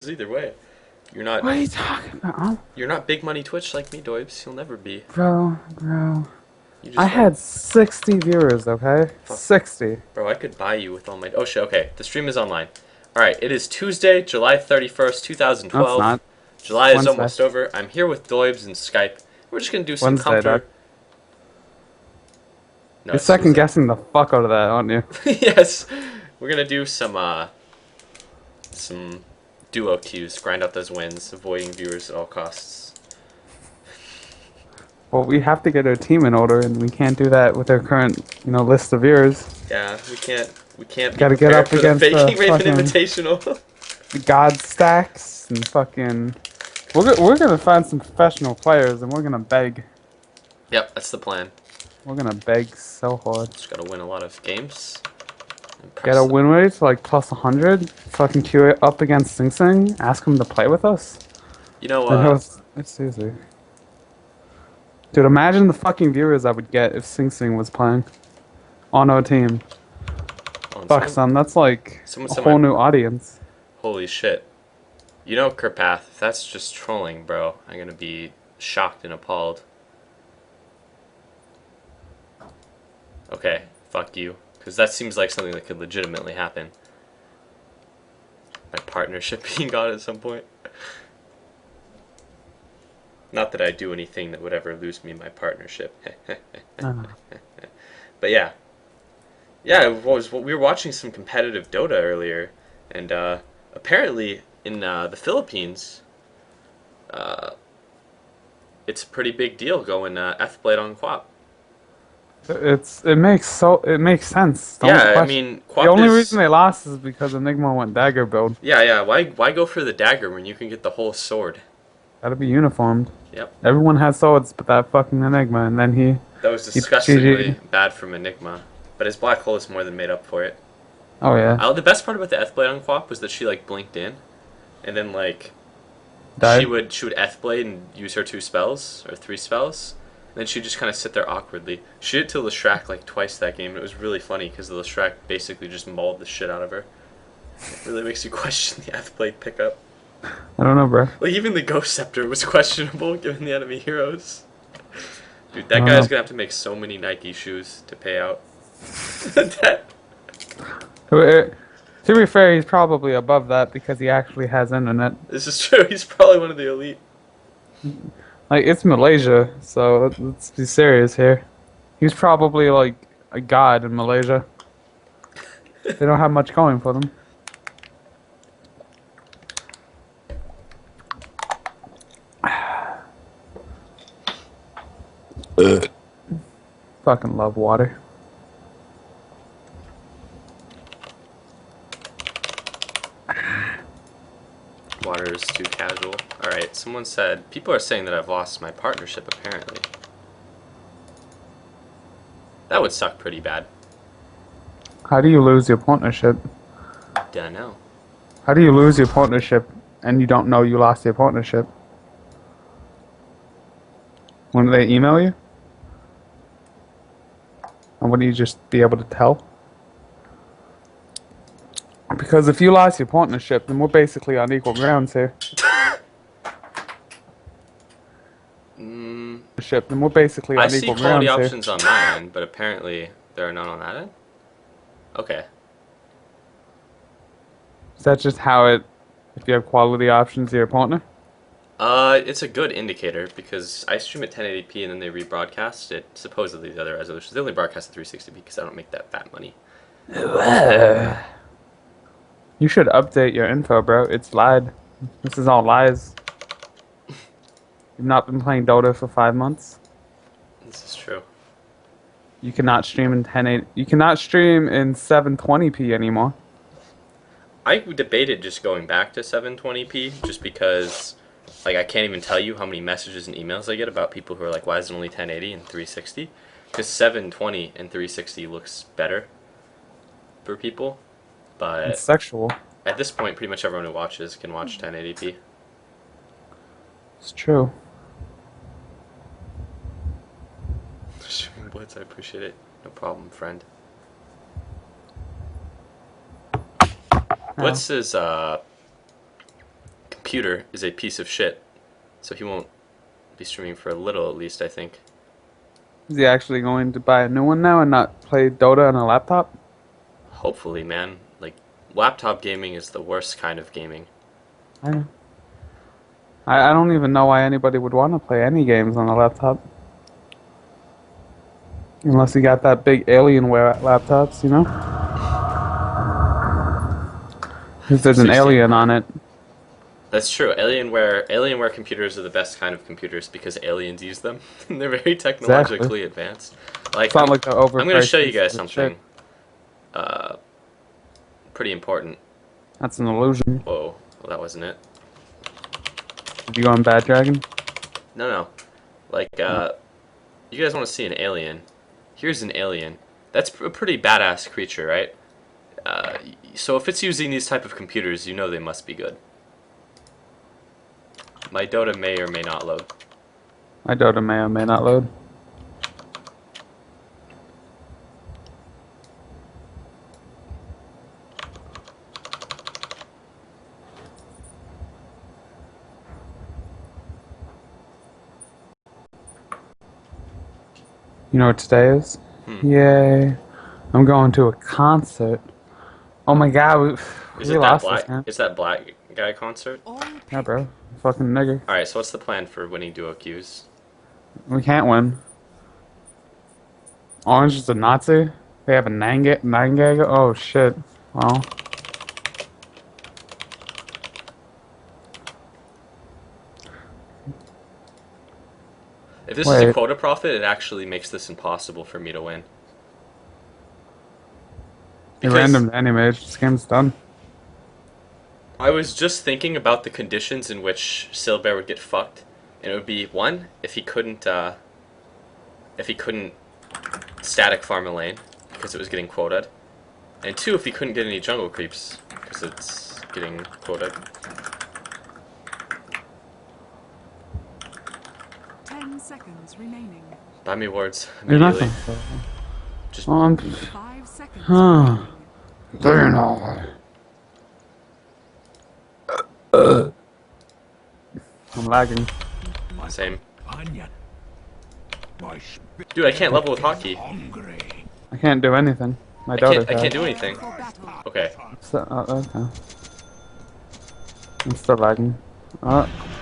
Either way. You're What not are you talking about? you're not big money Twitch like me, Doibs. You'll never be. Bro. You I just want had 60 viewers, okay? fuck, 60. bro. I could buy you with all my. Oh shit. Okay, the stream is online. All right, it is Tuesday, July 31st, No, it's 2012. not. July It's is Wednesday. almost over. I'm here with Doibs and Skype. We're just gonna do some Wednesday, dog. comfort. No, You're it's second Tuesday. guessing the fuck out of that, aren't you? Yes, we're gonna do some duo queues, grind out those wins, avoiding viewers at all costs. Well, we have to get our team in order, and we can't do that with our current, list of viewers. Yeah, we can't be Gotta get prepared up for the against the faking Raven fucking Invitational. god stacks and fucking. We're gonna find some professional players, and we're gonna beg. Yep, that's the plan. We're gonna beg so hard. Just gotta win a lot of games. Get Impress a them. win rate to like plus 100. Fucking queue it up against Sing Sing. Ask him to play with us. You know, I know it's easy. Dude, imagine the fucking viewers I would get if Sing Sing was playing on our team. oh, and Fuck, son, that's like someone a said whole my. new audience. Holy shit. You know, Kerpath, if that's just trolling, bro, I'm gonna be shocked and appalled. Okay, fuck you. Because that seems like something that could legitimately happen. My partnership being gone at some point. Not that I do anything that would ever lose me my partnership. Uh, But yeah. Yeah, we were watching some competitive Dota earlier, and apparently in the Philippines, uh, it's a pretty big deal going F-Blade on Quap. it makes sense. Don't Yeah, I question. mean, The Quap only reason is. they lost is because Enigma went dagger build. Yeah. Why go for the dagger when you can get the whole sword? Gotta be uniformed. Yep. Everyone has swords but that fucking Enigma, and then That was he disgustingly GG. bad from Enigma, but his black hole is more than made up for it. Oh yeah, The best part about the F blade on Quap was that she like blinked in, and then like she died. would she would F blade and use her two spells or three spells, and then she'd just kind of sit there awkwardly. She did it to Leshrac like twice that game, and it was really funny because the Leshrac basically just mauled the shit out of her. It really makes you question the F blade pickup. I don't know, bro. Like even the Ghost Scepter was questionable given the enemy heroes. Dude, I that don't guy's know. gonna have to make so many Nike shoes to pay out. That- To be fair, he's probably above that because he actually has internet. this is true. He's probably one of the elite. Like, it's Malaysia, so let's be serious here. He's probably like a god in Malaysia. They don't have much going for them. Fucking love water. Water is too casual. Alright, someone said, people are saying that I've lost my partnership apparently. That would suck pretty bad. How do you lose your partnership? Don't know. How do you lose your partnership and you don't know you lost your partnership? Wouldn't they email you? And wouldn't you just be able to tell? Because if you lost your partnership, then we're basically on equal grounds here. Mm, Then we're basically I on see equal quality grounds here. options on my end, but apparently there are none on that end? Okay. Is that just how it, if you have quality options, you're a partner? It's a good indicator because I stream at 1080p and then they rebroadcast it supposedly the other resolutions. They only broadcast at 360p because I don't make that fat money. You should update your info, bro. It's lied. This is all lies. You've not been playing Dota for 5 months. This is true. You cannot stream in 1080. You cannot stream in 720p anymore. I debated just going back to 720p just because, like, I can't even tell you how many messages and emails I get about people who are like, why is it only 1080 and 360? Because 720 and 360 looks better for people, It's but sexual. at this point, pretty much everyone who watches can watch 1080p. It's true. Streaming Blitz, I appreciate it. No problem, friend. Yeah. Blitz is computer is a piece of shit, so he won't be streaming for a little at least, I think. Is he actually going to buy a new one now and not play Dota on a laptop? Hopefully, man. Like, laptop gaming is the worst kind of gaming. I know. I don't even know why anybody would want to play any games on a laptop. Unless you got that big Alienware laptops, you know? If there's an alien on it. That's true. Alienware computers are the best kind of computers because aliens use them. They're very technologically advanced. Like, it's not like the overpriced. I'm going to show you guys piece of something shit. pretty important. That's an illusion. Whoa, well, that wasn't it. Did you go on Bad Dragon? No. Like, you guys want to see an alien. Here's an alien. That's a pretty badass creature, right? So if it's using these type of computers, you know they must be good. My Dota may or may not load. My Dota may or may not load. You know what today is? Yay. I'm going to a concert. Oh my god, we lost this, man. Is that black guy concert? Yeah, bro. Fucking nigger. Alright, so what's the plan for winning duo queues? We can't win. Orange is a Nazi? They have a Nangag? Oh shit. Well. If this is a quota profit, it actually makes this impossible for me to win. Because random animation, this game's done. I was just thinking about the conditions in which Silbear would get fucked, and it would be one, if he couldn't static farm a lane because it was getting quoted, and two, if he couldn't get any jungle creeps because it's getting quoted. 10 seconds remaining. Buy me wards There's immediately. nothing. Just 5 seconds. Huh. There you know. I'm lagging. same. Dude, I can't level with hotkey. I can't do anything. My I Dota. can't do anything. Okay. Okay. I'm still lagging.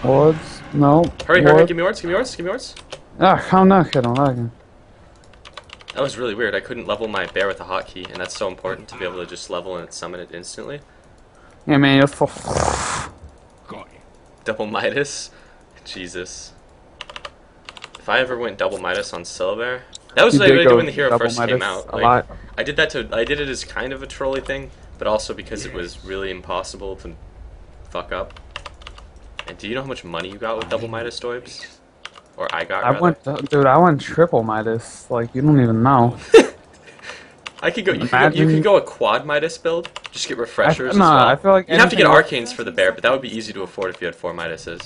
Wards? No. Hurry, give me wards, give me wards. Ah, I'm not kidding, I'm lagging. That was really weird. I couldn't level my bear with a hotkey, and that's so important to be able to just level and summon it instantly. Yeah, man, you're full. Double Midas? Jesus. If I ever went double Midas on Silver, that was what I did when the hero first came out. Like, I did it as kind of a trolly thing, but also because it was really impossible to fuck up. And do you know how much money you got with double Midas Doibs? Or I got, rather? Dude, I went triple Midas. Like, you don't even know. I could go. You could go a quad Midas build. Just get refreshers as well. I feel like you'd have to get arcanes for the bear, but that would be easy to afford if you had 4 Midases.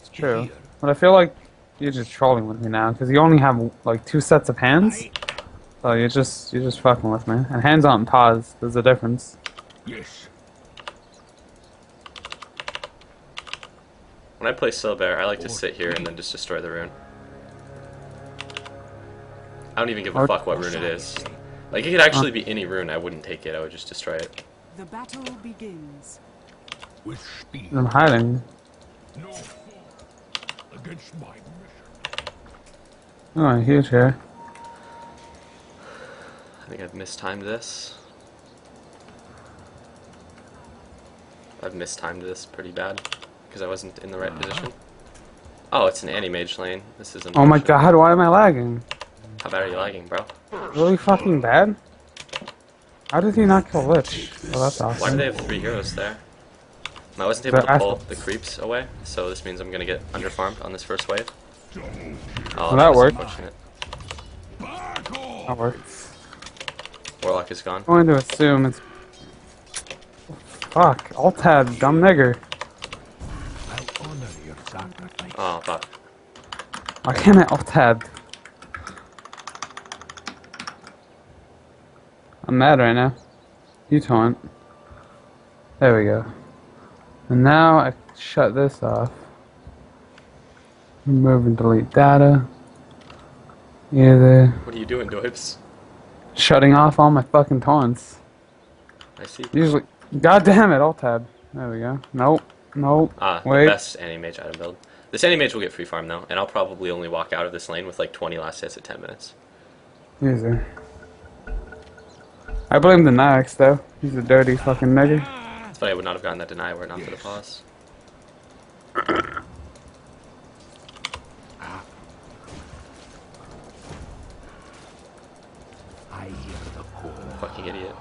It's true, but I feel like you're just trolling with me now because you only have like 2 sets of hands. So you're just fucking with me. And hands on pause. There's a difference. Yes. When I play Silbear, I like to sit here and then just destroy the rune. I don't even give a fuck what rune it is. Like, it could actually be any rune, I wouldn't take it, I would just destroy it. The battle begins. With speed. I'm hiding. No. Against my mission. Oh, huge here. I think I've mistimed this. I've mistimed this pretty bad, because I wasn't in the right position. Oh, it's an anti-mage lane. This isn't. Oh my god, why am I lagging? How bad are you lagging, bro? Really fucking bad? How did he not kill Lich? Oh, that's awesome. Why do they have 3 heroes there? I wasn't able to pull the creeps away, so this means I'm gonna get underfarmed on this first wave. Oh, well, that worked. Unfortunate. That works. Warlock is gone. I'm going to assume it's... Fuck, alt-tab, dumb nigger. I'll honor your sacrifice. Oh, fuck. Why can't I alt-tab? I'm mad right now. You taunt. There we go. And now I shut this off. Remove and delete data. Either What are you doing, Doibs? shutting off all my fucking taunts. I see. Usually, god damn it, alt tab. There we go. Nope. Nope. Ah, the Wait. best anti-mage item build. This anti-mage will get free farm though, and I'll probably only walk out of this lane with like 20 last hits at 10 minutes. Easy. I blame the Nax though. He's a dirty fucking nigger. That's why I would not have gotten that deny were it not for the pause. I hear the call. Fucking idiot.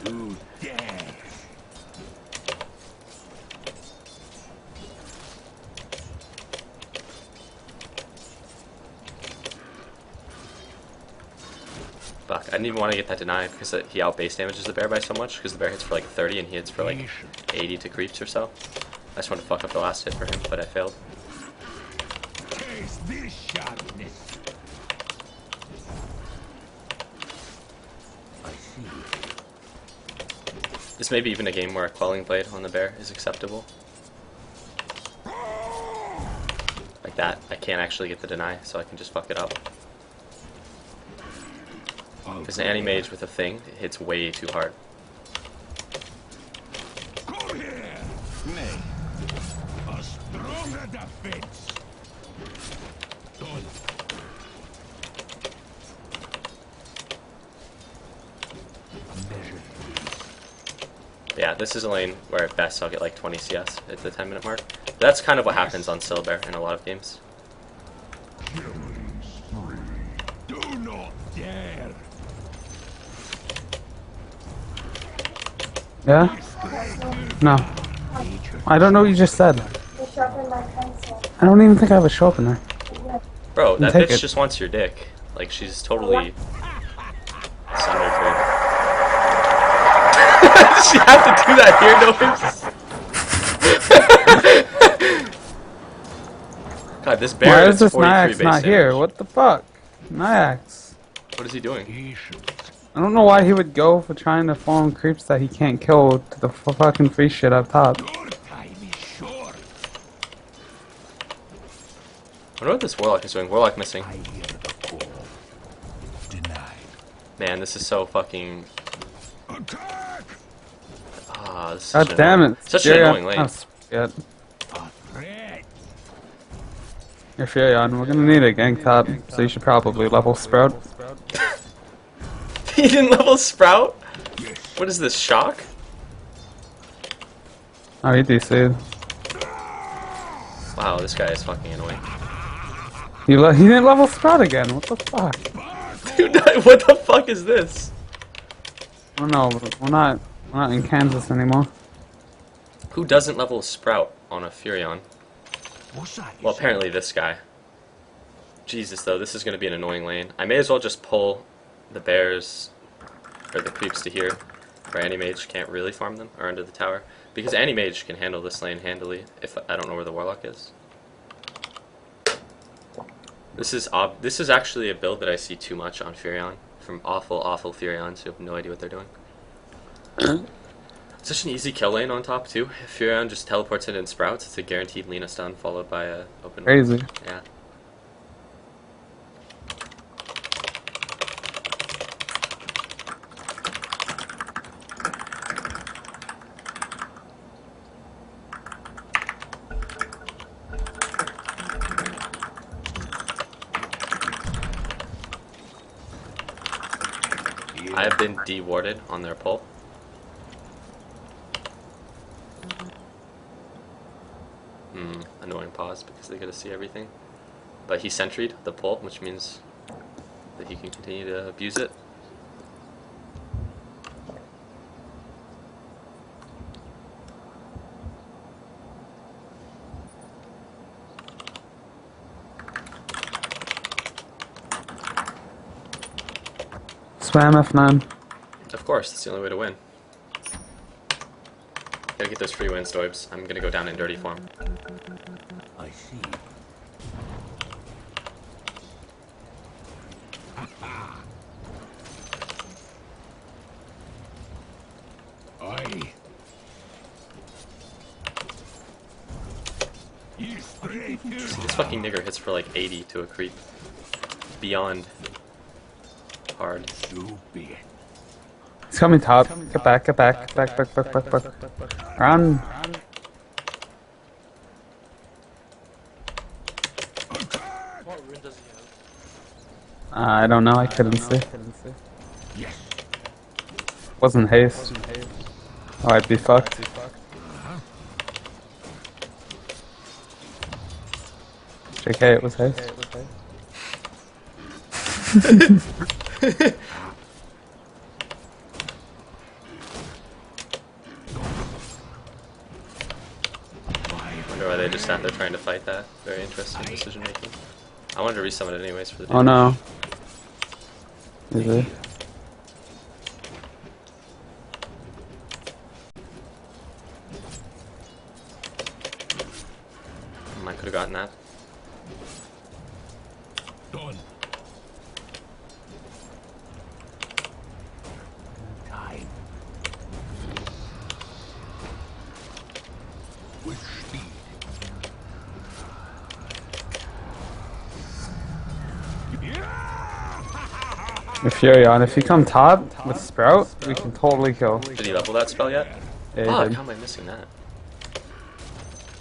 To death. Fuck, I didn't even want to get that deny because he out base damages the bear by so much because the bear hits for like 30 and he hits for like 80 to creeps or so. I just wanted to fuck up the last hit for him, but I failed. Taste this sharpness. I see. This may be even a game where a quelling blade on the bear is acceptable. Like that, I can't actually get the deny, so I can just fuck it up. Because an anti-mage with a thing, it hits way too hard. Come here. Nay. A stronger defense. Done. Measure. Yeah, this is a lane where at best I'll get like 20 CS at the 10-minute mark. That's kind of what happens on Silbear in a lot of games. Killing spree. Do not dare. Yeah? No. I don't know what you just said. I don't even think I have a sharpener. Bro, that Take bitch it. just wants your dick. Like, she's totally sundered for Does she have to do that here, Noise? God, this bear Why is is this 43 Nyax base not here? damage. What the fuck? Nyax. What is he doing? Patience. I don't know why he would go for trying to farm creeps that he can't kill to the fucking free shit up top. Your time is short. I wonder what this Warlock is doing. Warlock missing. I hear the call. Denied. Man, this is so fucking... Attack! Ah, this is God such an damn annoying- it. Such an annoying lane. Oh, shit. A threat. You're Furion, we're gonna need a gank top, so you should probably level Sprout. He didn't level Sprout? Yes. What is this, shock? Oh, he DC'd. Wow, this guy is fucking annoying. He didn't level Sprout again, what the fuck? Dude, what the fuck is this? Oh no, we're not in Kansas anymore. Who doesn't level Sprout on a Furion? What's that? Well, apparently this guy. Jesus, though, this is going to be an annoying lane. I may as well just pull the bears, or the creeps to here, where Anti-Mage can't really farm them, or under the tower. Because Anti-Mage can handle this lane handily, if I don't know where the Warlock is. This is actually a build that I see too much on Furion, from awful, awful Furions who have no idea what they're doing. Such an easy kill lane on top, too. If Furion just teleports in and sprouts, it's a guaranteed Lina stun followed by a open. Crazy. Yeah. I have been de-warded on their pull. Annoying pause because they get to see everything. But he sentry'd the pull, which means that he can continue to abuse it. Spam F9. Of course, that's the only way to win. Gotta get those free wins, Doibs. I'm gonna go down in dirty form. I see. afraid to See, this fucking nigger hits for like 80 to a creep. Beyond hard. so be it. He's coming top. Get back, get back, back, back, back, back, back. Run. What rune does he have? I don't know. I couldn't see. Yes. Wasn't haste. Oh, I'd be fucked. JK, it was haste. I wonder why they just sat there trying to fight that. Very interesting decision making. I wanted to resummon it anyways for the Oh no. Is it? I could have gotten that. Done. Time. With speed. With Furion, if you come top with Sprout, we can totally kill. Did he level that spell yet? Yeah, Fuck, he did. how am I missing that?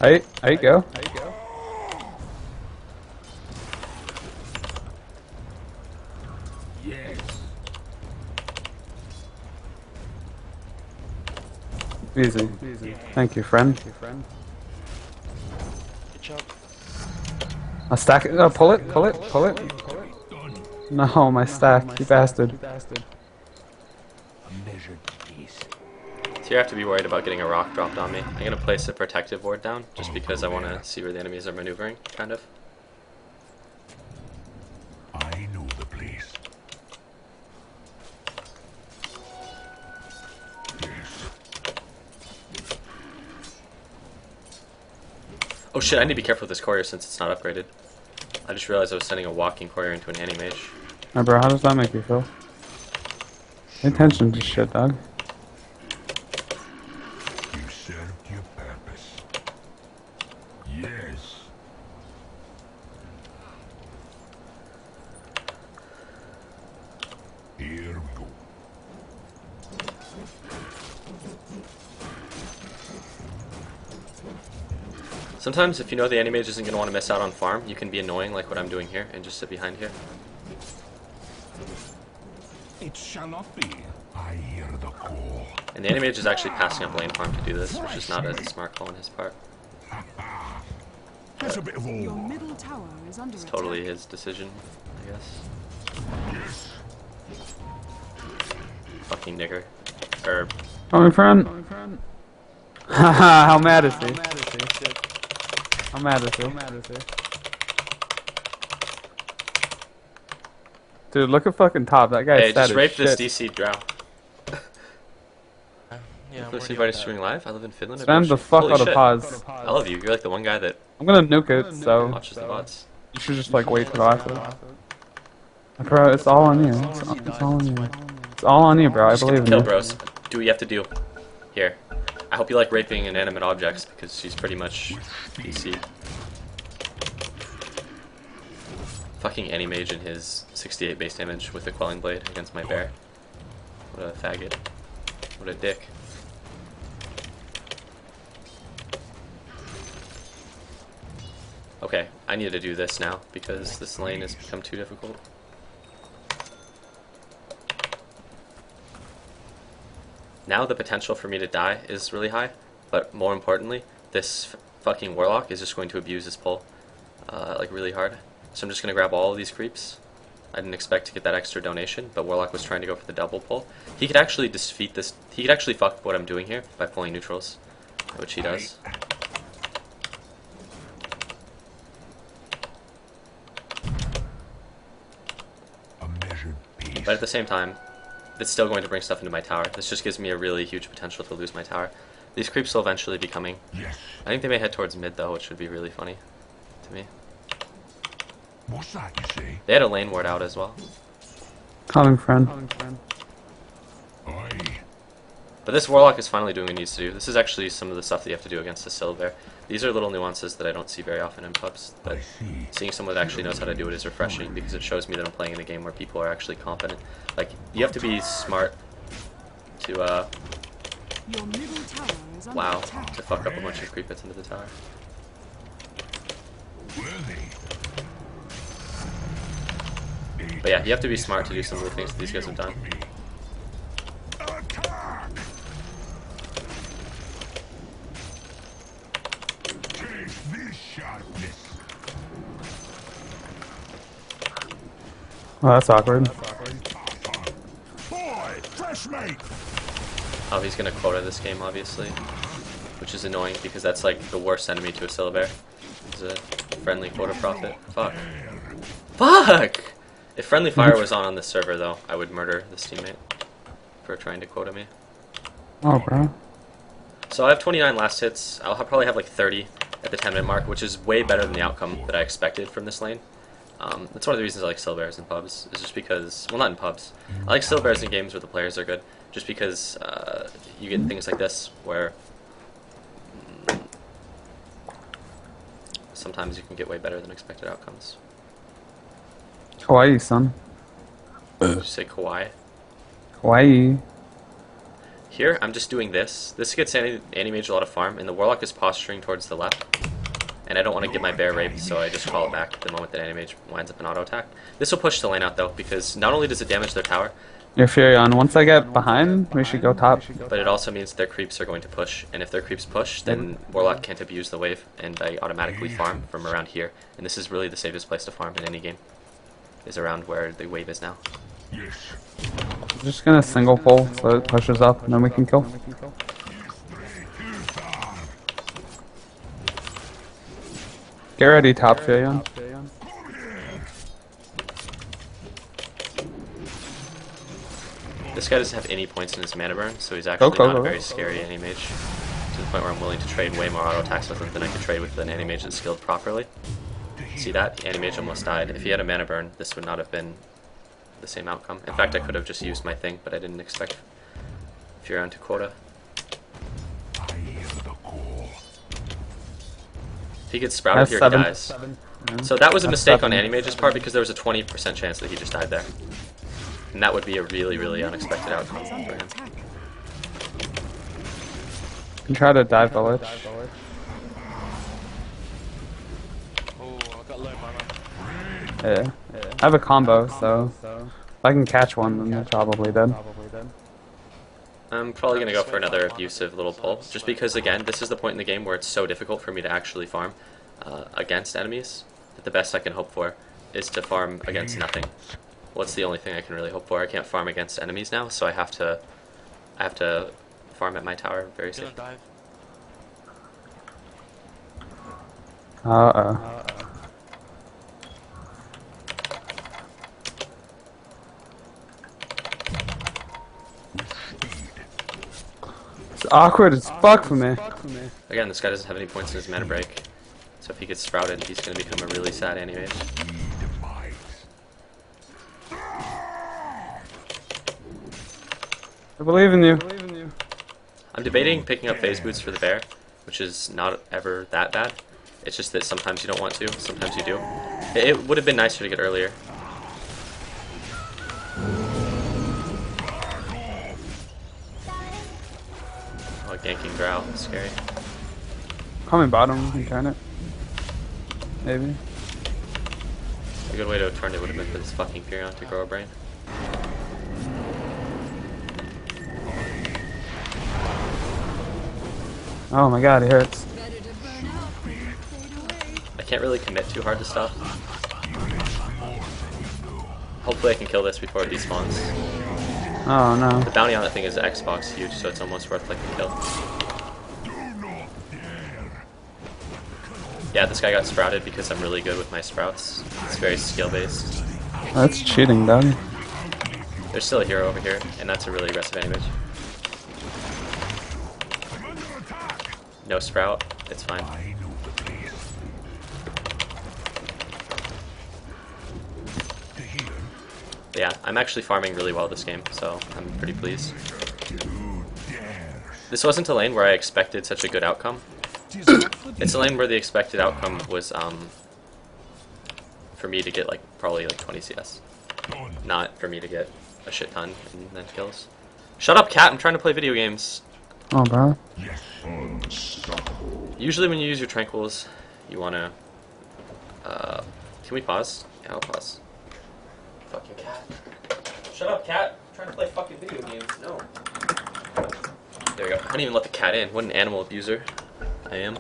There you go. Yes. Easy. Thank you, friend. Good job. I'll stack it. Pull it, pull it, pull it. Done. No, my stack, you bastard. A measured piece. So you have to be worried about getting a rock dropped on me. I'm gonna place a protective ward down just because I want to see where the enemies are maneuvering, kind of. I know the place. Yes. Oh shit, I need to be careful with this courier since it's not upgraded. I just realized I was sending a walking courier into an anti-mage. Hey, bro, how does that make you feel? Pay attention to shit, dog. You served your purpose. Yes. Here we go. Sometimes if you know the anti-mage isn't going to want to miss out on farm, you can be annoying like what I'm doing here and just sit behind here. It shall not be. I hear the call. And the anti-mage is actually passing up lane farm to do this, which is not a smart call on his part. There's a bit of Your all. middle tower is under It's attack. totally his decision, I guess. Yes. Fucking nigger. Or, Coming, friend. Haha, how mad is he? How mad is he? Dude, look at fucking top. That guy's hey, sad just as rape this shit. DC drow. Yeah, I'm Let's see working if on I'm that. streaming live. I live in Finland. Spam the fuck Holy out of shit. pause. I love you. You're like the one guy that I'm gonna nuke it, so watches the bots. you should just like wait till after. Bro, it's all on you. It's all on you. It's all on you, bro. I Just get believe the in kill, you. bros. Do what you have to do. Here. I hope you like raping inanimate objects because she's pretty much PC. Fucking anti-mage in his 68 base damage with a quelling blade against my bear. What a faggot. What a dick. Okay, I need to do this now because this lane has become too difficult. Now the potential for me to die is really high, but more importantly, this fucking warlock is just going to abuse his pull, like really hard. So I'm just gonna grab all of these creeps. I didn't expect to get that extra donation, but Warlock was trying to go for the double pull. He could actually defeat this. He could actually fuck what I'm doing here by pulling neutrals, which he does. A measured piece. But at the same time, it's still going to bring stuff into my tower. This just gives me a really huge potential to lose my tower. These creeps will eventually be coming. Yes. I think they may head towards mid though, which would be really funny to me. What's that you say? They had a lane ward out as well. Coming, friend. Aye. But this Warlock is finally doing what it needs to do. This is actually some of the stuff that you have to do against the Silver. These are little nuances that I don't see very often in pubs, but seeing someone that actually knows how to do it is refreshing because it shows me that I'm playing in a game where people are actually competent. Like, you have to be smart to, Your middle tower is under wow, attack. to fuck up a bunch of creep hits into the tower. But yeah, you have to be smart to do some of the things that these guys have done. Oh, that's awkward. Boy, fresh mate. Oh, he's gonna quota this game, obviously, which is annoying because that's like the worst enemy to a Silver. He's a friendly quota prophet. Fuck. Fuck! If friendly fire was on this server, though, I would murder this teammate for trying to quota me. Oh, bro. So I have 29 last hits. I'll probably have like 30 at the 10-minute mark, which is way better than the outcome that I expected from this lane. That's one of the reasons I like Silvers in pubs, is just because, well, not in pubs. I like Silvers in games where the players are good, just because you get things like this, where sometimes you can get way better than expected outcomes. Hawaii, son. Did you say kawaii? Hawaii. Here, I'm just doing this. This gets Anti-Mage a lot of farm, and the Warlock is posturing towards the left. And I don't want to get my bear raped, so I just call it back the moment that Anti-Mage winds up an auto attack. This will push the lane out, though, because not only does it damage their tower, Your Furion, once I get behind, we should go top. but it also means their creeps are going to push. And if their creeps push, then Warlock can't abuse the wave, and I automatically farm from around here. And this is really the safest place to farm in any game, is around where the wave is now. Yes. I'm just gonna single pull so it pushes up and then we can kill. Get ready, top Furion. This guy doesn't have any points in his mana burn, so he's actually Go, not go. a very scary Anti-Mage. To the point where I'm willing to trade way more auto attacks with him than I could trade with an Anti-Mage that's skilled properly. See that? Anti-Mage almost died. If he had a mana burn, this would not have been the same outcome. In fact, I could have just used my thing, but I didn't expect Furion to quota. I hear the call. If he gets sprouted That's here, seven. he dies. So that was a That's mistake on seven. Anti-Mage's part because there was a 20% chance that he just died there. And that would be a really, really unexpected outcome Is for under him. attack. And try to dive the lich. Oh, I got low mana. Yeah. I have a combo, so if I can catch one, then they're probably dead. I'm probably going to go for another abusive little pull, just because, again, this is the point in the game where it's so difficult for me to actually farm against enemies, that the best I can hope for is to farm against nothing. Well, it's the only thing I can really hope for. I can't farm against enemies now, so I have to farm at my tower very Gonna safe. dive. Uh-oh. It's awkward as fuck for me. Again, this guy doesn't have any points in his mana break, so if he gets sprouted, he's going to become a really sad Anti-Mage. Demise. I believe in you. I'm debating picking up phase boots for the bear, which is not ever that bad. It's just that sometimes you don't want to, sometimes you do. It would have been nicer to get earlier. Oh, ganking Drow, scary. Coming bottom, you can turn it. Maybe. A good way to have turned it would have been for this fucking Furion to grow a brain. Oh my god, it hurts. Better to burn out than fade away. I can't really commit too hard to stuff. Hopefully I can kill this before it despawns. Oh no. The bounty on that thing is Xbox huge, so it's almost worth like a kill. Yeah, this guy got sprouted because I'm really good with my sprouts. It's very skill based. That's cheating, dog. There's still a hero over here, and that's a really aggressive Anti-Mage. No sprout, it's fine. I know the place. To hear. But yeah, I'm actually farming really well this game, so I'm pretty pleased. You dare. This wasn't a lane where I expected such a good outcome. It's a lane where the expected outcome was for me to get like probably like 20 CS, not for me to get a shit ton and then kills. Shut up, cat! I'm trying to play video games. Oh, bro. Usually when you use your tranquils, you wanna. Can we pause? Yeah, I'll pause. Fucking cat. Shut up, cat! I'm trying to play fucking video games. No. There we go. I didn't even let the cat in. What an animal abuser I am.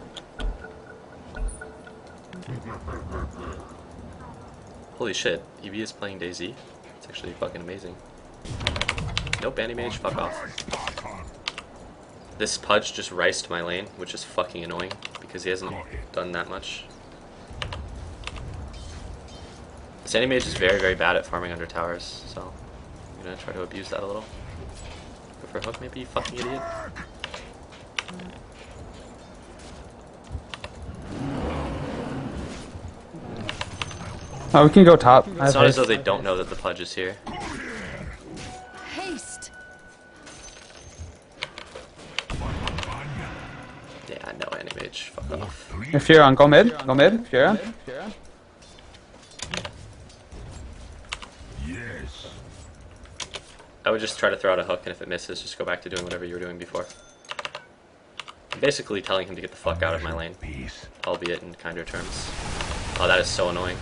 Holy shit, EV is playing DayZ. It's actually fucking amazing. Nope, Anti-Mage, fuck off. This Pudge just riced my lane, which is fucking annoying, because he hasn't done that much. This Anti-Mage is very, very bad at farming under towers, so I'm gonna try to abuse that a little. Go for a hook, maybe, you fucking idiot. Oh, we can go top. It's not as though they don't know that the Pudge is here. Haste. Yeah, no Anti-Mage, fuck off. If you're on, go mid. Go mid. If you're on. Yes. I would just try to throw out a hook, and if it misses, just go back to doing whatever you were doing before. I'm basically telling him to get the fuck out of my lane, Peace. albeit in kinder terms. Oh, that is so annoying.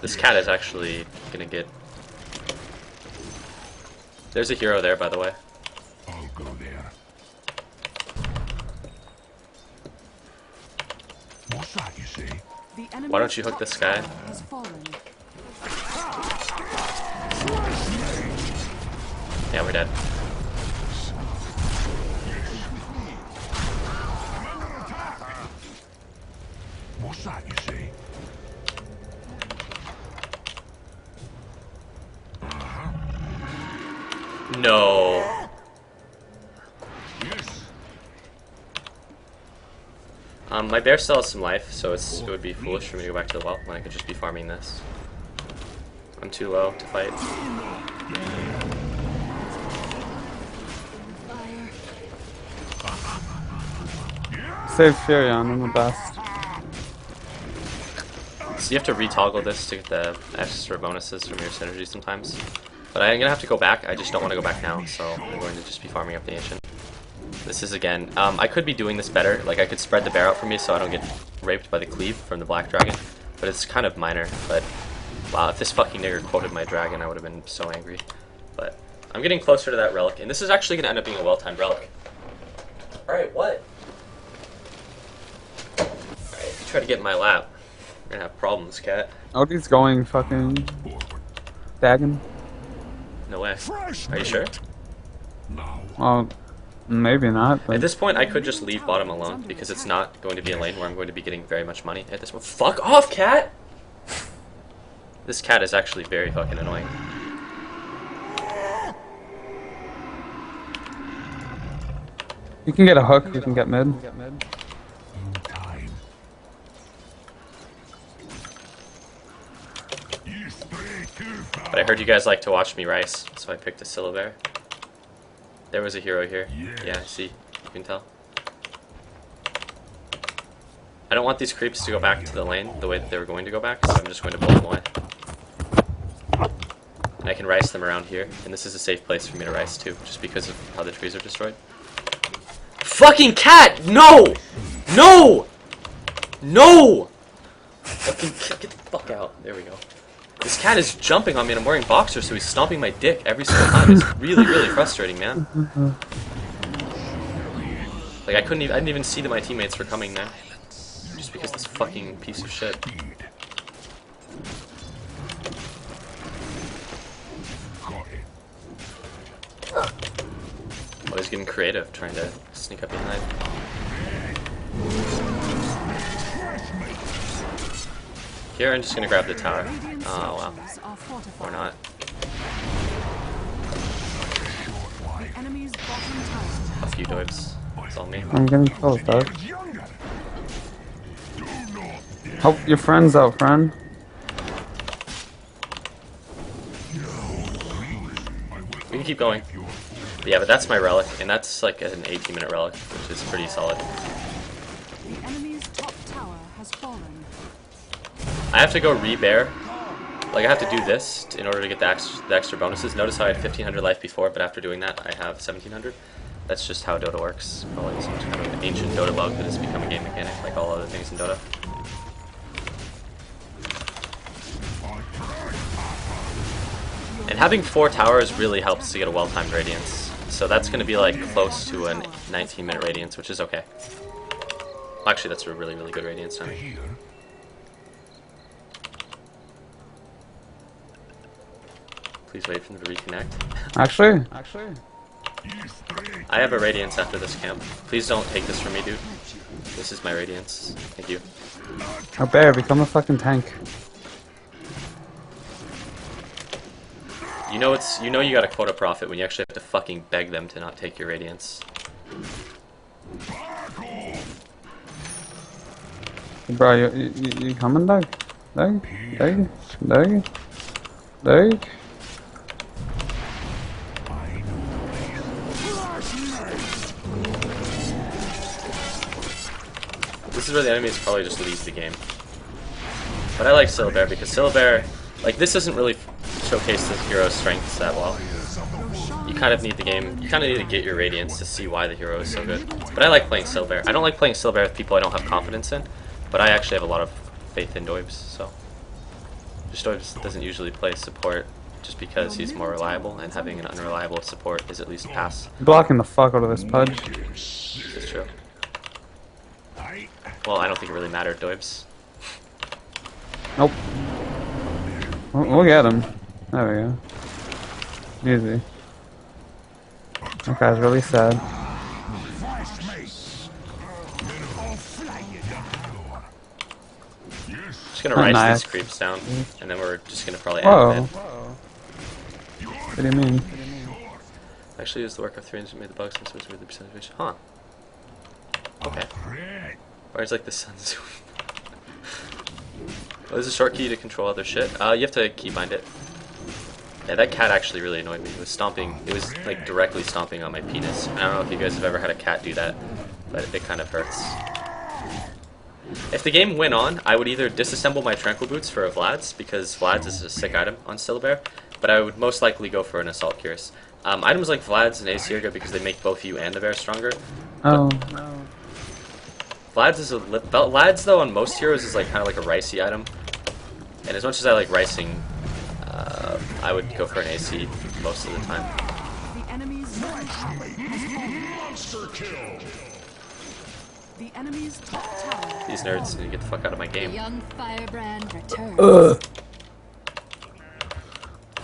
This cat is actually gonna get... There's a hero there, by the way. I'll go there. What's that you say? The enemy's Why don't you hook this guy? has fallen. Yeah, we're dead. What's that you say? No. Yes. My bear still has some life, so it would be foolish for me to go back to the well when I could just be farming this. I'm too low to fight. Save Furion, I'm the best. So you have to retoggle this to get the extra bonuses from your synergy sometimes. But I'm gonna have to go back. I just don't want to go back now, so I'm going to just be farming up the ancient. This is again. I could be doing this better. Like I could spread the bear out for me so I don't get raped by the cleave from the black dragon. But it's kind of minor. But wow, if this fucking nigger quoted my dragon, I would have been so angry. But I'm getting closer to that relic, and this is actually gonna end up being a well-timed relic. All right, what? All right, if you try to get in my lap, you're gonna have problems, cat. Odie's going fucking dagging. No way. Are you sure? Now. Well, maybe not. But At this point, I could just leave bottom alone because it's not going to be a lane where I'm going to be getting very much money at this point. Fuck off, cat! This cat is actually very fucking annoying. you can get a hook. We can get mid. Time. You stray too far. But I heard you guys like to watch me rice, so I picked a Syllabear. There was a hero here. Yes. Yeah, I see. You can tell. I don't want these creeps to go back to the lane the way that they were going to go back, so I'm just going to pull them away. And I can rice them around here, and this is a safe place for me to rice too, just because of how the trees are destroyed. Fucking cat! No! No! No! Fucking get the fuck out. There we go. This cat is jumping on me and I'm wearing boxers, so he's stomping my dick every single time. It's really, really frustrating, man. Like I didn't even see that my teammates were coming there. Just because this fucking piece of shit. Got it. Oh, he's getting creative, trying to sneak up behind. Here, I'm just gonna grab the tower. Radiant Oh, wow. structures are fortified. Or not. The enemy's bottom tower. A few dives. It's all me. I'm getting close, dog. Younger. Do not Help your friends out, friend. We can keep going. But yeah, but that's my relic, and that's like an 18-minute relic, which is pretty solid. The enemy's top tower has fallen. I have to go re-bear. Like, I have to do this in order to get the extra bonuses. Notice how I had 1500 life before, but after doing that, I have 1700. That's just how Dota works. Probably some kind of an ancient Dota bug that has become a game mechanic, like all other things in Dota. And having 4 towers really helps to get a well-timed Radiance. So that's going to be like close to a 19-minute Radiance, which is okay. Actually, that's a really, really good Radiance timing. Here. Please wait for them to reconnect. Actually, I have a Radiance after this camp. Please don't take this from me, dude. This is my Radiance. Thank you. a bear, become a fucking tank. You know you got a quota profit when you actually have to fucking beg them to not take your Radiance. Bro, you coming, Doug? Doug? Doug? Doug? Doug? This is where the enemies probably just leave the game. But I like Syllabear because Syllabear, like, this doesn't really showcase the hero's strengths that well. You kind of need the game, you kind of need to get your Radiance to see why the hero is so good. But I like playing Syllabear. I don't like playing Syllabear with people I don't have confidence in, but I actually have a lot of faith in Doibs, so. Just Doibs doesn't usually play support just because he's more reliable, and having an unreliable support is at least a pass. Blocking the fuck out of this pudge. This is true. Well, I don't think it really mattered, Doibs. Nope. We'll get him. There we go. Easy. That guy's really sad. Just gonna rise Nice. these creeps down, and then we're just gonna probably Whoa. end it. What do you mean? Actually, is the work of 300 made the bugs since it was the percentage? Huh. Okay. Or it's like the sun's. Oh, there's a short key to control other shit. You have to keybind it. Yeah, that cat actually really annoyed me. It was stomping. It was like directly stomping on my penis. I don't know if you guys have ever had a cat do that, but it kind of hurts. If the game went on, I would either disassemble my Tranquil Boots for a Vlad's, because Vlad's is a sick item on Syllabear, but I would most likely go for an Assault Cuirass. Items like Vlad's and AC are good because they make both you and the bear stronger. Oh. Vlad's is Vlad's though on most heroes is like kind of like a ricey item, and as much as I like ricing, I would go for an AC most of the time. The enemy's middle tower has fallen. Monster kill. The enemy's top tower. These nerds need to get the fuck out of my game. Young firebrand returns.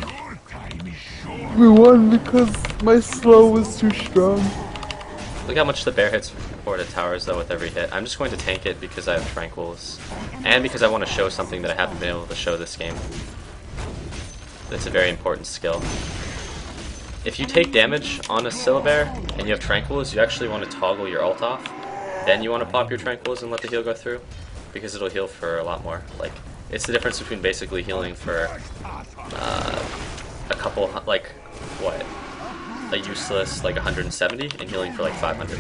Your time is short. We won because my slow was too strong. Look how much the bear hits for the towers though with every hit. I'm just going to tank it because I have Tranquils, and because I want to show something that I haven't been able to show this game. That's a very important skill. If you take damage on a Syllabear and you have Tranquils, you actually want to toggle your ult off. Then you want to pop your Tranquils and let the heal go through, because it'll heal for a lot more. Like, it's the difference between basically healing for a couple, like, what? A useless, like, 170, and healing for, like, 500.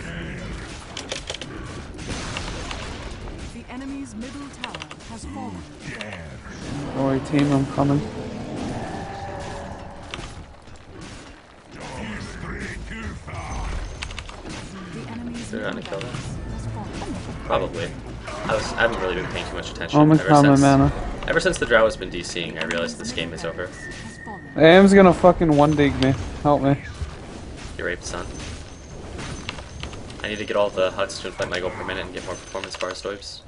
The enemy's middle tower has fallen. Don't worry, team, I'm coming. The enemy's They're middle gonna kill tower them. has fallen. Probably. I haven't really been paying too much attention Almost coming, mana. ever since the Drow has been DCing, I realized this game is over. Has fallen. AM's gonna fucking one dig me. Help me. Get raped, son. I need to get all the huts to inflate my gold per minute and get more performance bars Doibs.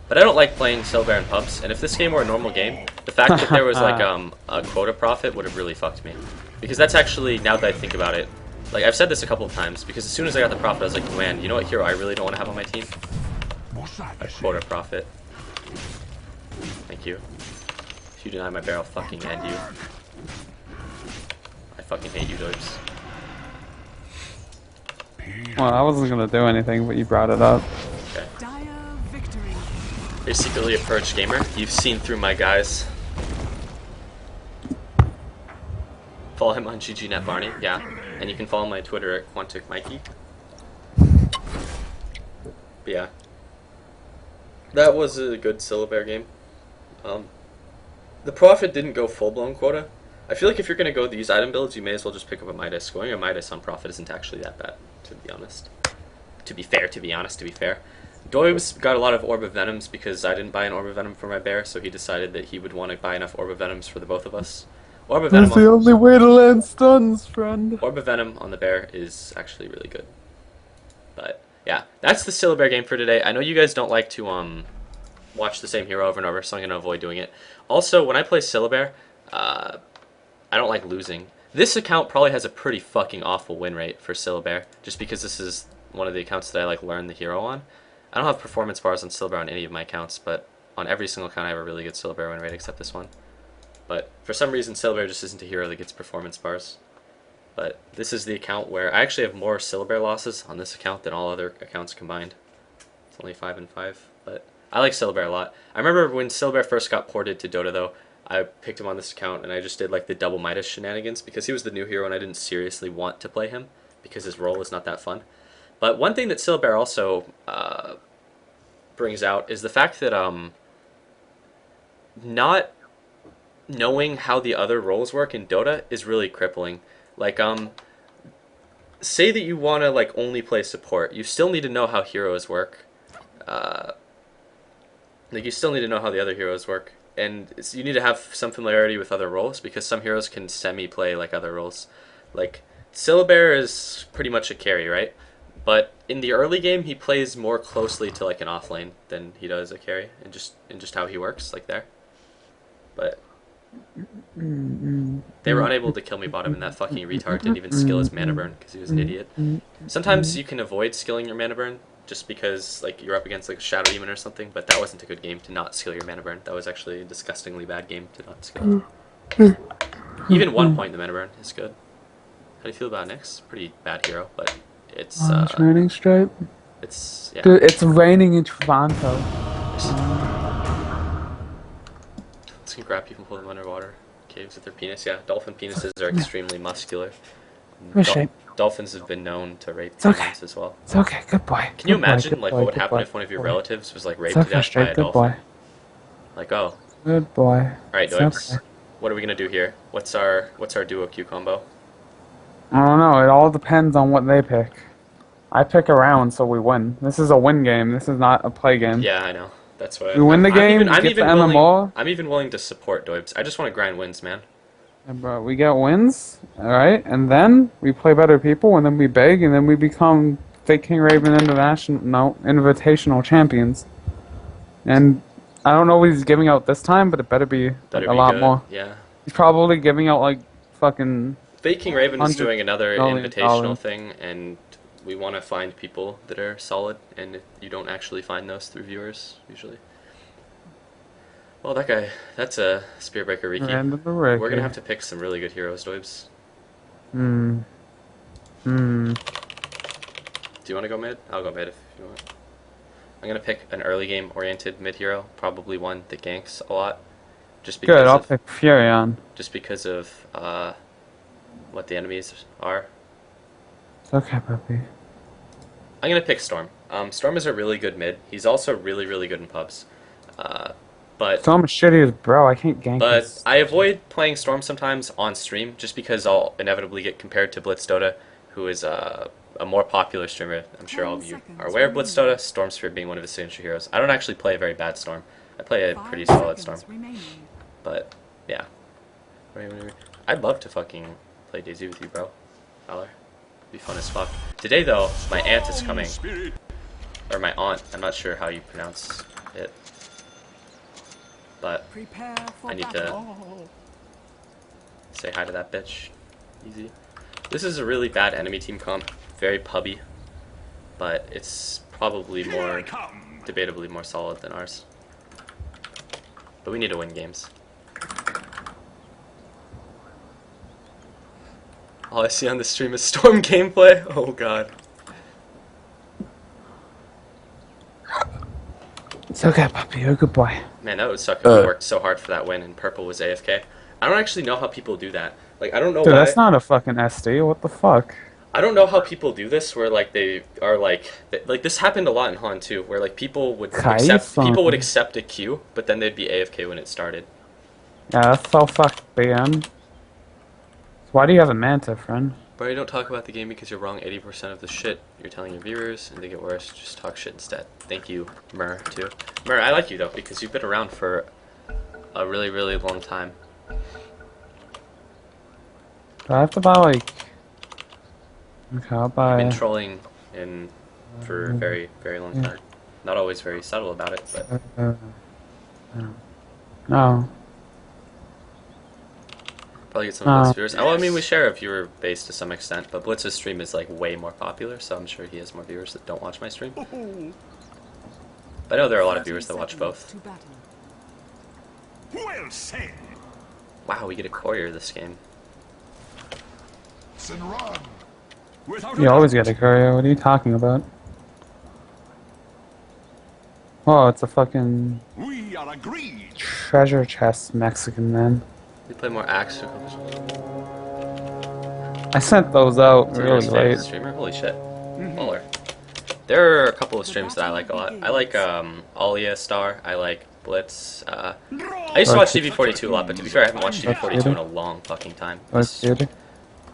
But I don't like playing Syllabear in pubs, and if this game were a normal game, the fact that there was like a quota profit would have really fucked me. Because that's actually, now that I think about it, like I've said this a couple of times, because as soon as I got the profit I was like, man, you know what hero I really don't want to have on my team? A quota profit. Thank you. If you deny my barrel, I'll fucking end you. I fucking hate you, Doibs. Well, I wasn't gonna do anything, but you brought it up. Okay. Dire victory. You're secretly a purge gamer. You've seen through my guys. Follow him on GGNetBarney, yeah. And you can follow my Twitter at QuanticMikey. But yeah. That was a good Syllabear game. The Prophet didn't go full-blown quota. I feel like if you're going to go these item builds, you may as well just pick up a Midas. Going a Midas on Prophet isn't actually that bad, to be honest. To be fair. Doibs got a lot of Orb of Venoms because I didn't buy an Orb of Venom for my bear, so he decided that he would want to buy enough Orb of Venoms for the both of us. Orb of Venom That's the only way to land stuns, friend. Orb of Venom on the bear is actually really good. But yeah, that's the Syllabear game for today. I know you guys don't like to watch the same hero over and over, so I'm going to avoid doing it. Also, when I play Syllabear, I don't like losing. This account probably has a pretty fucking awful win rate for Syllabear, just because this is one of the accounts that I like learn the hero on. I don't have performance bars on Syllabear on any of my accounts, but on every single account I have a really good Syllabear win rate except this one. But for some reason, Syllabear just isn't a hero that gets performance bars. But this is the account where I actually have more Syllabear losses on this account than all other accounts combined. It's only 5 and 5, but I like Syllabear a lot. I remember when Syllabear first got ported to Dota, though, I picked him on this account and I just did like the double Midas shenanigans because he was the new hero and I didn't seriously want to play him because his role is not that fun. But one thing that Syllabear also brings out is the fact that not knowing how the other roles work in Dota is really crippling. Like, say that you want to like only play support, you still need to know how heroes work. Like, you still need to know how the other heroes work, and you need to have some familiarity with other roles because some heroes can semi-play like other roles. Like, Syllabear is pretty much a carry, right? But in the early game, he plays more closely to like an offlane than he does a carry, and just how he works, like there. But they were unable to kill me bottom, and that fucking retard didn't even skill his mana burn because he was an idiot. Sometimes you can avoid skilling your mana burn just because like you're up against like a Shadow Demon or something, but that wasn't a good game to not skill your mana burn. That was actually a disgustingly bad game to not skill it. Even 1 point in the mana burn is good. How do you feel about Nyx? Pretty bad hero, but it's It's raining straight. it's yeah. Dude, it's raining in Toronto. It's gonna grab people, pull them underwater caves with their penis. Yeah, dolphin penises are extremely muscular. Good shape. Dolphins have been known to rape It's okay. humans as well. It's okay, good boy. Can you Good boy, imagine good like boy, what would good happen boy, if one of your good boy. relatives was like raped It's to okay, death by straight, a good dolphin? boy. Like, oh, Good boy. all right, It's Doibs. okay. What are we gonna do here? What's our duo Q combo? I don't know, it all depends on what they pick. I pick a round, so we win. This is a win game, this is not a play game. Yeah, I know. That's what We win the game, I'm get even the willing, MMR. I'm even willing to support Doibs. I just want to grind wins, man. And bro, we get wins, alright, and then we play better people, and then we beg, and then we become Fake King Raven Invitational champions. And I don't know what he's giving out this time, but it better be Better a be lot good. more. Yeah. He's probably giving out like fucking Fake King Raven is 100 doing another million invitational dollars. thing, and we want to find people that are solid, and you don't actually find those through viewers, usually. Well, that guy, that's a Spearbreaker Riki. Random Ricky. We're going to have to pick some really good heroes, Doibs. Hmm. Do you want to go mid? I'll go mid if you want. I'm going to pick an early game oriented mid hero, probably one that ganks a lot. Just because Good, I'll of, pick Furion. just because of what the enemies are. It's okay, puppy. I'm going to pick Storm. Storm is a really good mid. He's also really, really good in pubs. But So I'm shitty as bro, I can't gank But this. I avoid playing Storm sometimes on stream just because I'll inevitably get compared to Blitz Dota, who is a more popular streamer. I'm sure all of you are aware of Blitz Dota, Stormsphere being one of his signature heroes. I don't actually play a very bad Storm. I play a pretty solid Storm. But, yeah. I'd love to fucking play DayZ with you, bro. Valor. It'd be fun as fuck. Today, though, my aunt is coming. Or my aunt. I'm not sure how you pronounce it. But I need to say hi to that bitch. Easy. This is a really bad enemy team comp. Very pubby. But it's probably more, debatably more solid than ours. But we need to win games. All I see on the stream is Storm gameplay. Oh god. It's okay, puppy, you're a good boy. Man, that would suck if we worked so hard for that win and Purple was AFK. I don't actually know how people do that. Like, Like I don't know Dude, why. that's not a fucking SD. What the fuck? I don't know how people do this where like they are like this happened a lot in Han too where like people would Kai-san. accept a queue but then they'd be AFK when it started. Yeah, that's so fucked, BM. Why do you have a Manta, friend? But you don't talk about the game because you're wrong 80% of the shit you're telling your viewers and they get worse. Just talk shit instead. Thank you, Mur, too. Mur, I like you though because you've been around for a really, really long time. Do I have to buy, like... Okay, I'll buy... You've been trolling for a very, very long time. Not always very subtle about it, but No. probably get some of those viewers. Oh, I mean, we share a viewer base to some extent, but Blitz's stream is like way more popular, so I'm sure he has more viewers that don't watch my stream. But I know there are a lot of viewers that watch both. To battle. Well said. Wow, we get a courier this game. And run. Without You always get a courier. What are you talking about? Oh, it's a fucking We are agreed. treasure chest Mexican man. We play more Axe. I sent those out It's a really favorite late. streamer. Holy shit. Baller. There are a couple of streams that I like a lot. I like Alia Star. I like Blitz. I used to watch TV42 a lot, but to be fair, I haven't watched TV42 in a long fucking time. What's good?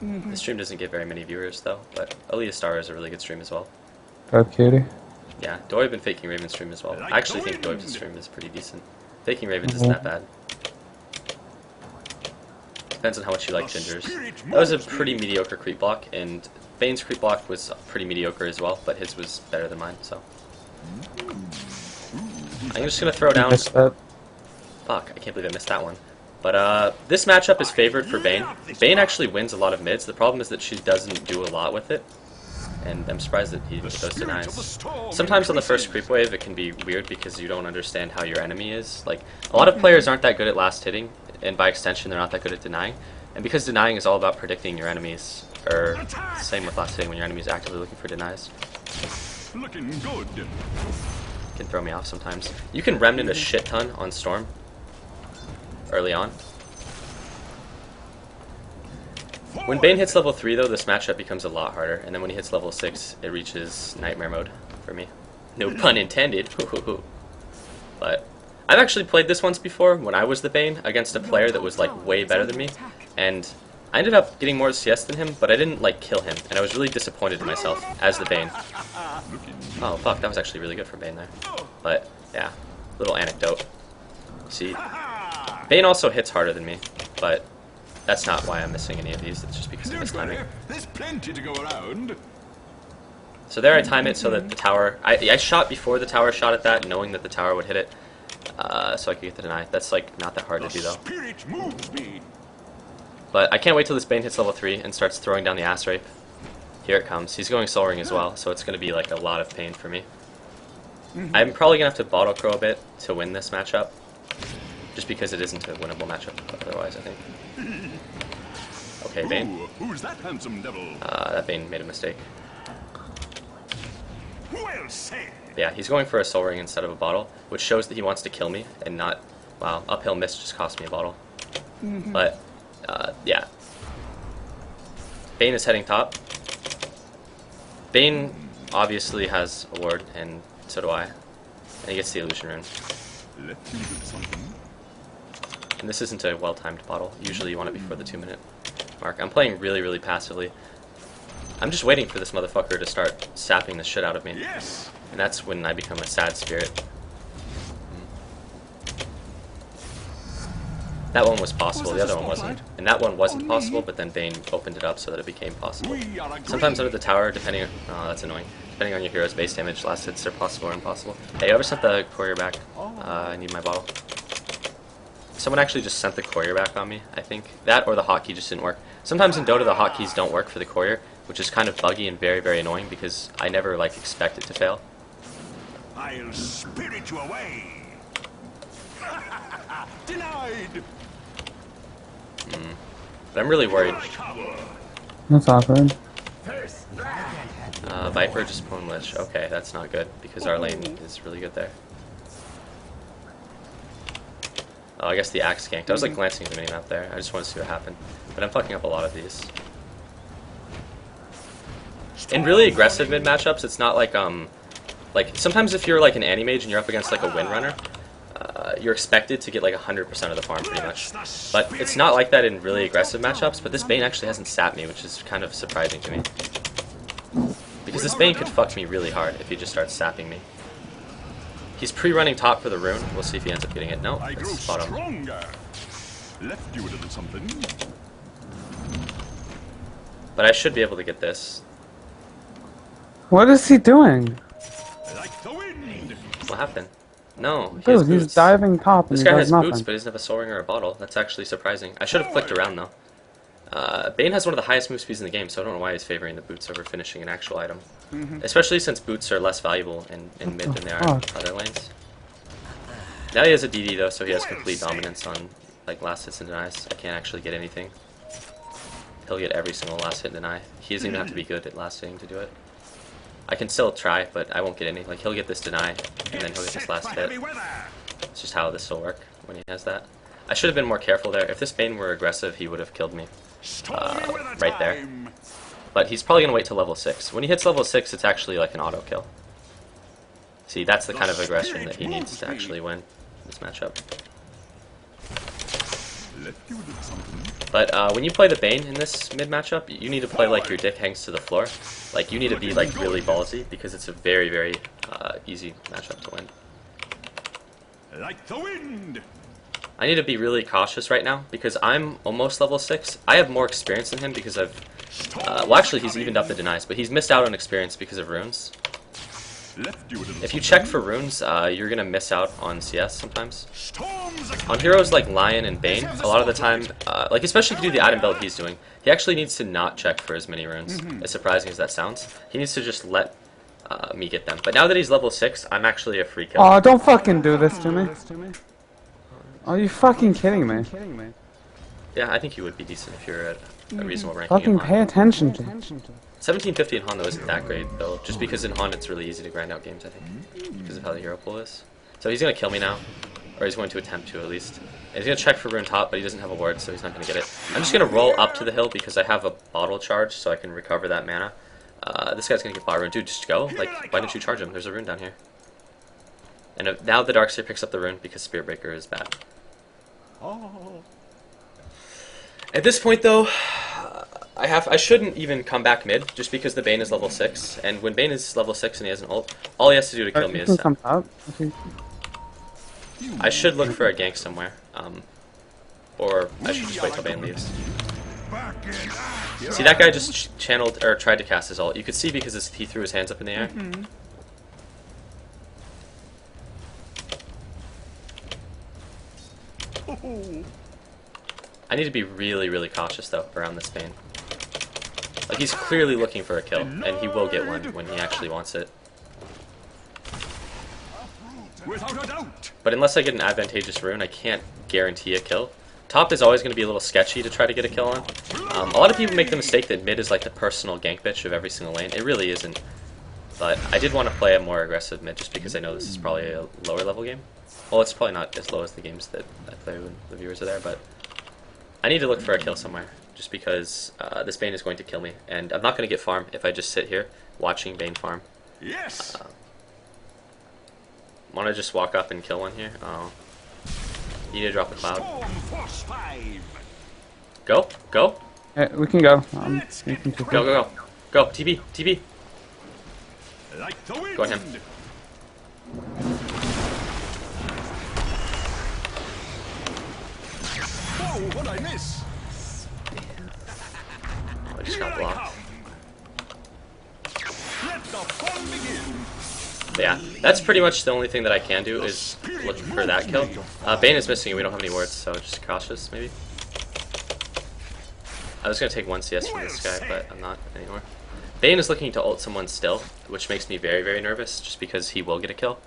The stream doesn't get very many viewers though, but Alia Star is a really good stream as well. Oh, cutie. Yeah, Doib and Faking Raven's stream as well. I actually think Doib's stream is pretty decent. Faking Ravens isn't that bad. Depends on how much you like Gingers. That was a pretty mediocre creep block, and Bane's creep block was pretty mediocre as well, but his was better than mine, so. I'm just gonna throw down... Missed that. Fuck, I can't believe I missed that one. But this matchup is favored for Bane. Bane actually wins a lot of mids. The problem is that she doesn't do a lot with it. And I'm surprised that he does denies. Sometimes on the first creep wave it can be weird because you don't understand how your enemy is. Like, a lot of players aren't that good at last hitting, and by extension they're not that good at denying. And because denying is all about predicting your enemies, or same with last hitting when your enemy is actively looking for denies. Looking good. Can throw me off sometimes. You can remnant a shit ton on Storm early on. When Bane hits level 3 though, this matchup becomes a lot harder, and then when he hits level 6, it reaches Nightmare mode for me. No pun intended. But I've actually played this once before when I was the Bane against a player that was like way better than me, and I ended up getting more CS than him, but I didn't like kill him, and I was really disappointed in myself as the Bane. Oh fuck, that was actually really good for Bane there. But yeah, little anecdote. See, Bane also hits harder than me, but that's not why I'm missing any of these. It's just because of mistiming. There's plenty to go around. So there I time it so that the tower... I shot before the tower shot at that, knowing that the tower would hit it, so I could get the deny. That's like not that hard to do though. Spirit moves me. But I can't wait till this Bane hits level 3 and starts throwing down the ass rape. Here it comes. He's going Soul Ring as well, so it's going to be like a lot of pain for me. I'm probably going to have to bottle crow a bit to win this matchup. Just because it isn't a winnable matchup otherwise, I think. Okay, Bane. Ooh, who's that handsome devil? That Bane made a mistake. Well said. Yeah, he's going for a Soul Ring instead of a bottle, which shows that he wants to kill me and not... Wow, uphill miss just cost me a bottle. But, yeah. Bane is heading top. Bane obviously has a ward, and so do I. And he gets the illusion rune. Let's do something. And this isn't a well-timed bottle. Usually you want it before the 2-minute mark. I'm playing really, really passively. I'm just waiting for this motherfucker to start sapping the shit out of me. Yes. And that's when I become a sad spirit. That one was possible, the other one wasn't. And that one wasn't possible, but then Bane opened it up so that it became possible. Sometimes under the tower, depending on... Oh, that's annoying. Depending on your hero's base damage, last hits are possible or impossible. Hey, whoever sent the courier back, I need my bottle. Someone actually just sent the courier back on me, I think. That or the hotkey just didn't work. Sometimes in Dota the hotkeys don't work for the courier, which is kind of buggy and very, very annoying because I never like expect it to fail. I'll spirit you away. Denied. But I'm really worried. That's awkward. Viper just pwn Lich. Okay, that's not good because our lane is really good there. Oh, I guess the axe ganked. I was like glancing at the minimap there. I just wanted to see what happened. But I'm fucking up a lot of these. In really aggressive mid matchups, it's not like sometimes if you're like an anti-mage and you're up against like a windrunner, you're expected to get like 100% of the farm pretty much. But it's not like that in really aggressive matchups, but this Bane actually hasn't sapped me, which is kind of surprising to me. Because this Bane could fuck me really hard if he just starts sapping me. He's pre-running top for the rune. We'll see if he ends up getting it. No, it's bottom. Left you a little something. But I should be able to get this. What is he doing? Like the wind. What happened? No, he has Dude, he's boots. diving top and This he guy does has nothing. boots, but he doesn't have a soul ring or a bottle. That's actually surprising. I should have clicked around though. Bane has one of the highest move speeds in the game, so I don't know why he's favoring the boots over finishing an actual item. Especially since boots are less valuable in mid than they are in other lanes. Now he has a DD though, so he has complete dominance on like last hits and denies. I can't actually get anything. He'll get every single last hit and deny. He doesn't even have to be good at last hitting to do it. I can still try, but I won't get any. Like he'll get this deny, and then he'll get this last hit. It's just how this will work when he has that. I should have been more careful there. If this Bane were aggressive, he would have killed me right there. But he's probably going to wait till level 6. When he hits level 6, it's actually like an auto kill. See, that's the kind of aggression that he needs to actually win this matchup. But when you play the Bane in this mid matchup, you need to play like your dick hangs to the floor. Like you need to be like really ballsy because it's a very, very easy matchup to win. Like the wind. I need to be really cautious right now because I'm almost level 6. I have more experience than him because I've... well, actually, he's evened up the denies, but he's missed out on experience because of runes. If you check for runes, you're going to miss out on CS sometimes. On heroes like Lion and Bane, a lot of the time, like especially if you do the item build he's doing, he actually needs to not check for as many runes, as surprising as that sounds. He needs to just let me get them. But now that he's level 6, I'm actually a free kill. Oh, don't fucking do this to me. Are you fucking kidding me? Yeah, I think you would be decent if you're at a reasonable ranking. Fucking pay attention to me. 1750 in Han though isn't that great though, just because in Han it's really easy to grind out games, I think, because of how the hero pool is. So he's gonna kill me now, or he's going to attempt to at least. And he's gonna check for rune top, but he doesn't have a ward, so he's not gonna get it. I'm just gonna roll up to the hill because I have a bottle charge, so I can recover that mana. This guy's gonna get bot rune, dude. Just go. Like, why don't you charge him? There's a rune down here. And now the Darkseer picks up the rune because Spirit Breaker is bad. At this point though, I shouldn't even come back mid, just because the Bane is level 6, and when Bane is level 6 and he has an ult, all he has to do to kill me is come up. I should look for a gank somewhere, or I should just wait till Bane leaves. See, that guy just channeled, or tried to cast his ult. You could see because he threw his hands up in the air. I need to be really, really cautious though around this Bane. Like he's clearly looking for a kill, and he will get one when he actually wants it. Without a doubt. But unless I get an advantageous rune, I can't guarantee a kill. Top is always going to be a little sketchy to try to get a kill on. A lot of people make the mistake that mid is like the personal gank bitch of every single lane. It really isn't. But I did want to play a more aggressive mid just because I know this is probably a lower level game. Well, it's probably not as low as the games that I play when the viewers are there, but I need to look for a kill somewhere just because this Bane is going to kill me. And I'm not going to get farm if I just sit here watching Bane farm. Yes. Want to just walk up and kill one here? Oh. You need to drop a cloud. Go, go. We can go. Go, go, go. Go, TB, TB. Like the wind. Go on him. Oh, what I miss? I just got blocked. Let the fun begin. But yeah, that's pretty much the only thing that I can do is look for that kill. Bane is missing and we don't have any wards, so just cautious maybe. I was going to take 1 CS from this guy, but I'm not anymore. Bane is looking to ult someone still, which makes me very, very nervous, just because he will get a kill.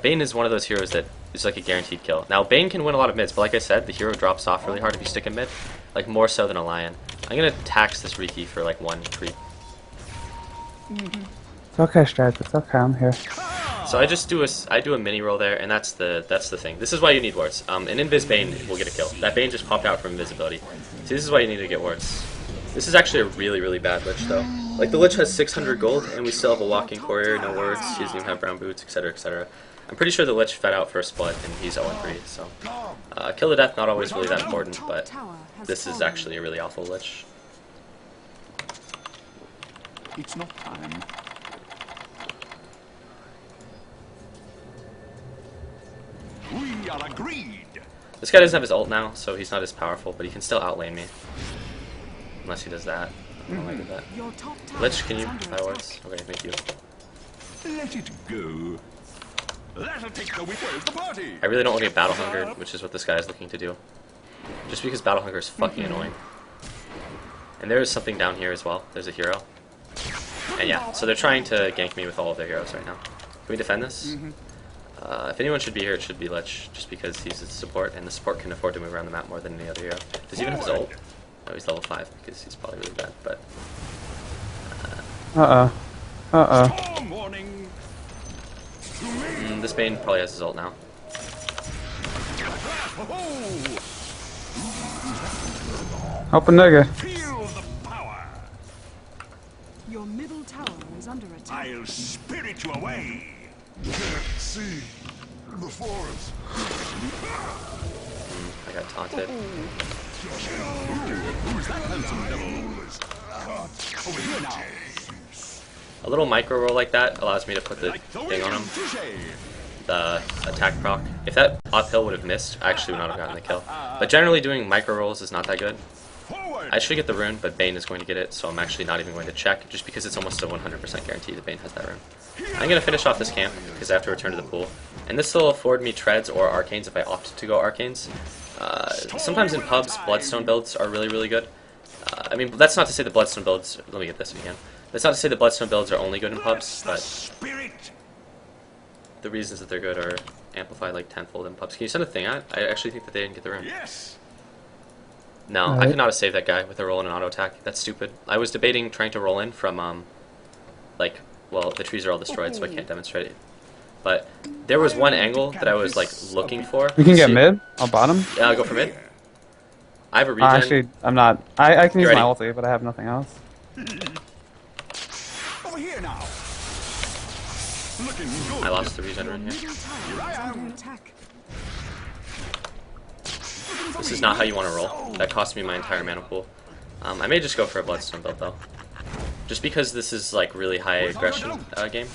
Bane is one of those heroes that is like a guaranteed kill. Now, Bane can win a lot of mids, but like I said, the hero drops off really hard if you stick in mid. Like, more so than a Lion. I'm going to tax this Riki for like 1 creep. It's okay, Strike. It's okay. I'm here. So I just do a mini roll there, and that's the thing. This is why you need wards. An Invis Bane will get a kill. That Bane just popped out from invisibility. See, this is why you need to get wards. This is actually a really, really bad Lich, though. Like, the Lich has 600 gold, and we still have a walking courier, no wards, he doesn't even have brown boots, etc., etc. I'm pretty sure the Lich fed out first blood, and he's 0-3, so... kill to death, not always really that important, but this is actually a really awful Lich. It's not time. We are agreed. This guy doesn't have his ult now, so he's not as powerful, but he can still outlane me. Unless he does that. I don't like that. Your top tower Lich, can you is under buy wards? Okay, thank you. Let it go. That'll take the whip of the party. I really don't look at Battle Hunger, which is what this guy is looking to do. Just because Battle Hunger is fucking annoying. And there is something down here as well. There's a hero. And yeah, so they're trying to gank me with all of their heroes right now. Can we defend this? If anyone should be here, it should be Lich, just because he's a support, and the support can afford to move around the map more than any other hero. Does he even have his ult? No, he's level 5, because he's probably really bad, but... Storm warning. This Bane probably has his ult now. Help a nigga. Feel the power. Your middle tower is under attack. I'll spirit you away. See, in the forest. I got taunted. Who's that handsome devil? Over here now. A little micro roll like that allows me to put the Like the thing on him, wind. the attack proc. If that uphill would have missed, I actually would not have gotten the kill. But generally doing micro rolls is not that good. Forward. I should get the rune, but Bane is going to get it, so I'm actually not even going to check, just because it's almost a 100% guarantee that Bane has that rune. I'm going to finish off this camp, because I have to return to the pool. And this will afford me treads or arcanes if I opt to go arcanes. Sometimes in pubs, bloodstone builds are really, really good. I mean, that's not to say the bloodstone builds... Let me get this again. That's not to say the bloodstone builds are only good in pubs, but Spirit. the reasons that they're good are amplified like tenfold in pubs. Can you send a thing out? I actually think that they didn't get the rune. Yes. No, I could not have saved that guy with a roll and an auto attack. That's stupid. I was debating trying to roll in from, like, well, the trees are all destroyed, so I can't demonstrate it. But there was one angle that I was, like, looking for. We can get See- mid. I'll bottom. Yeah, I'll go for mid. I have a regen. Actually, I'm not. I can You use my ready? ulti, but I have nothing else. Over here now. Looking good. I lost the regen Your rune here. middle tower is under attack. This is not how you want to roll. That cost me my entire mana pool. I may just go for a bloodstone build, though. Just because this is, like, really high aggression game.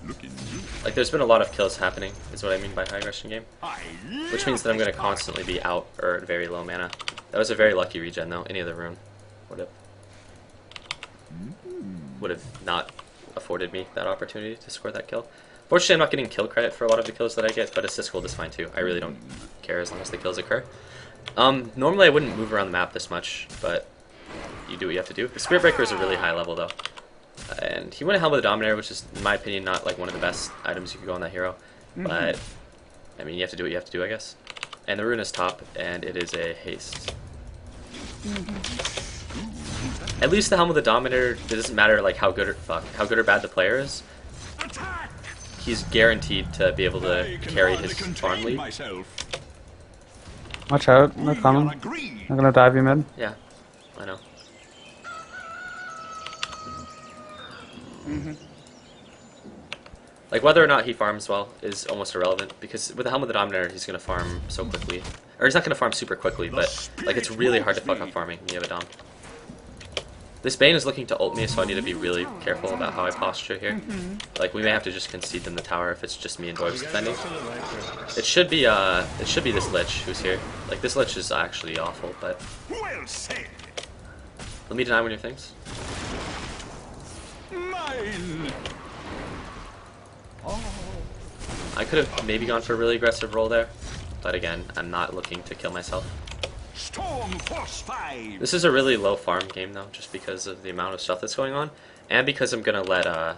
Looking good. Like, there's been a lot of kills happening, is what I mean by high aggression game. I Which means that I'm going to constantly be out or at very low mana. That was a very lucky regen, though. Any other rune would have not afforded me that opportunity to score that kill. Fortunately, I'm not getting kill credit for a lot of the kills that I get, but assist gold is fine too. I really don't care as long as the kills occur. Normally I wouldn't move around the map this much, but you do what you have to do. The Spirit Breaker is a really high level, though. And he went a Helm of the Dominator, which is, in my opinion, not like one of the best items you could go on that hero. But, I mean, you have to do what you have to do, I guess. And the rune is top, and it is a haste. At least the Helm of the Dominator, it doesn't matter like how good or bad the player is. attack. He's guaranteed to be able I to can carry hardly his contain farm lead. myself. Watch out. They're We are coming. agreed. I'm gonna dive you mid. Yeah, I know. Like, whether or not he farms well is almost irrelevant, because with the Helm of the Dominator, he's going to farm so quickly. Or he's not going to farm super quickly, but, like, it's really hard to fuck up farming when you have a Dom. This Bane is looking to ult me, so I need to be really careful about how I posture here. Like, we may have to just concede them the tower if it's just me and Dwarves defending. It should be this Lich who's here. Like, this Lich is actually awful, but... Well said. Let me deny one of your things. Mine. I could have maybe gone for a really aggressive roll there, but again, I'm not looking to kill myself. Storm Force 5. This is a really low farm game though, just because of the amount of stuff that's going on, and because I'm gonna let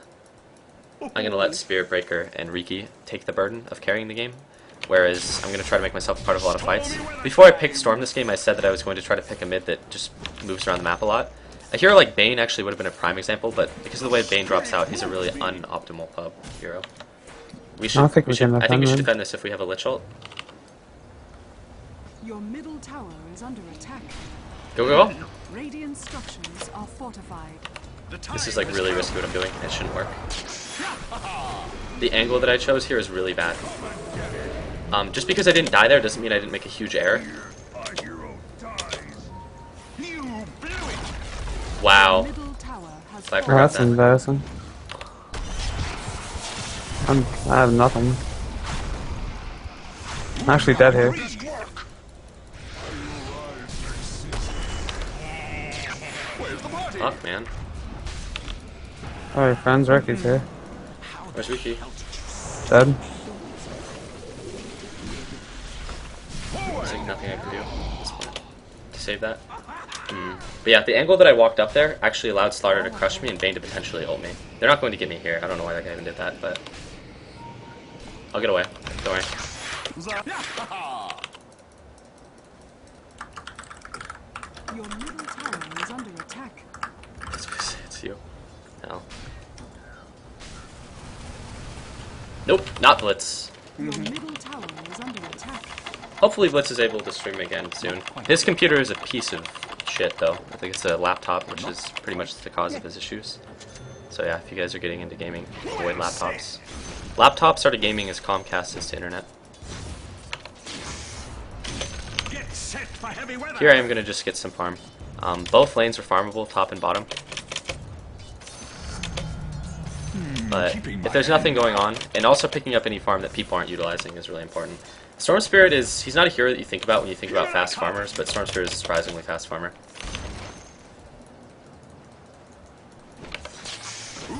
Spirit Breaker and Riki take the burden of carrying the game, whereas I'm gonna try to make myself part of a lot of fights. Before I picked Storm this game, I said that I was going to try to pick a mid that just moves around the map a lot, A hero like Bane actually would have been a prime example, but because of the way Bane drops out, he's a really unoptimal pub hero. We should. I think we can I think we should defend defend this if we have a Lich ult. Your middle tower is under attack. Go go go! Radiant structures are fortified. This is like really risky what I'm doing. It shouldn't work. The angle that I chose here is really bad. Just because I didn't die there doesn't mean I didn't make a huge error. Our hero dies. You blew it. Wow. Middle tower has If I Oh, forgot that's that. embarrassing. I have nothing. I'm actually dead here. Great work. Where's the party? Fuck, man. Oh, your friend's Ricky's here. Where's Riki? Dead. There's like nothing I can do at this point to save that. But yeah, the angle that I walked up there actually allowed Slaughter to crush me and Bane to potentially ult me. They're not going to get me here. I don't know why that guy even did that, but I'll get away. Don't worry. Your middle tower is under attack. It's you. No. Nope, not Blitz. Your middle tower is under attack. Hopefully Blitz is able to stream again soon. His computer is a piece of shit though. I think it's a laptop, which is pretty much the cause of his issues. So yeah, if you guys are getting into gaming, avoid laptops. Laptops are to gaming as Comcast is to internet. Get set for heavy weather. Here I am gonna just get some farm. Both lanes are farmable, top and bottom. But if there's nothing going on, and also picking up any farm that people aren't utilizing is really important. Storm Spirit he's not a hero that you think about when you think about fast farmers, but Storm Spirit is a surprisingly fast farmer. Ooh,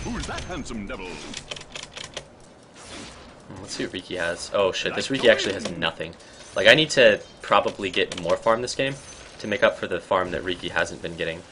who's that handsome devil? Let's see what Riki has. Oh shit, this Riki actually has nothing. Like, I need to probably get more farm this game to make up for the farm that Riki hasn't been getting.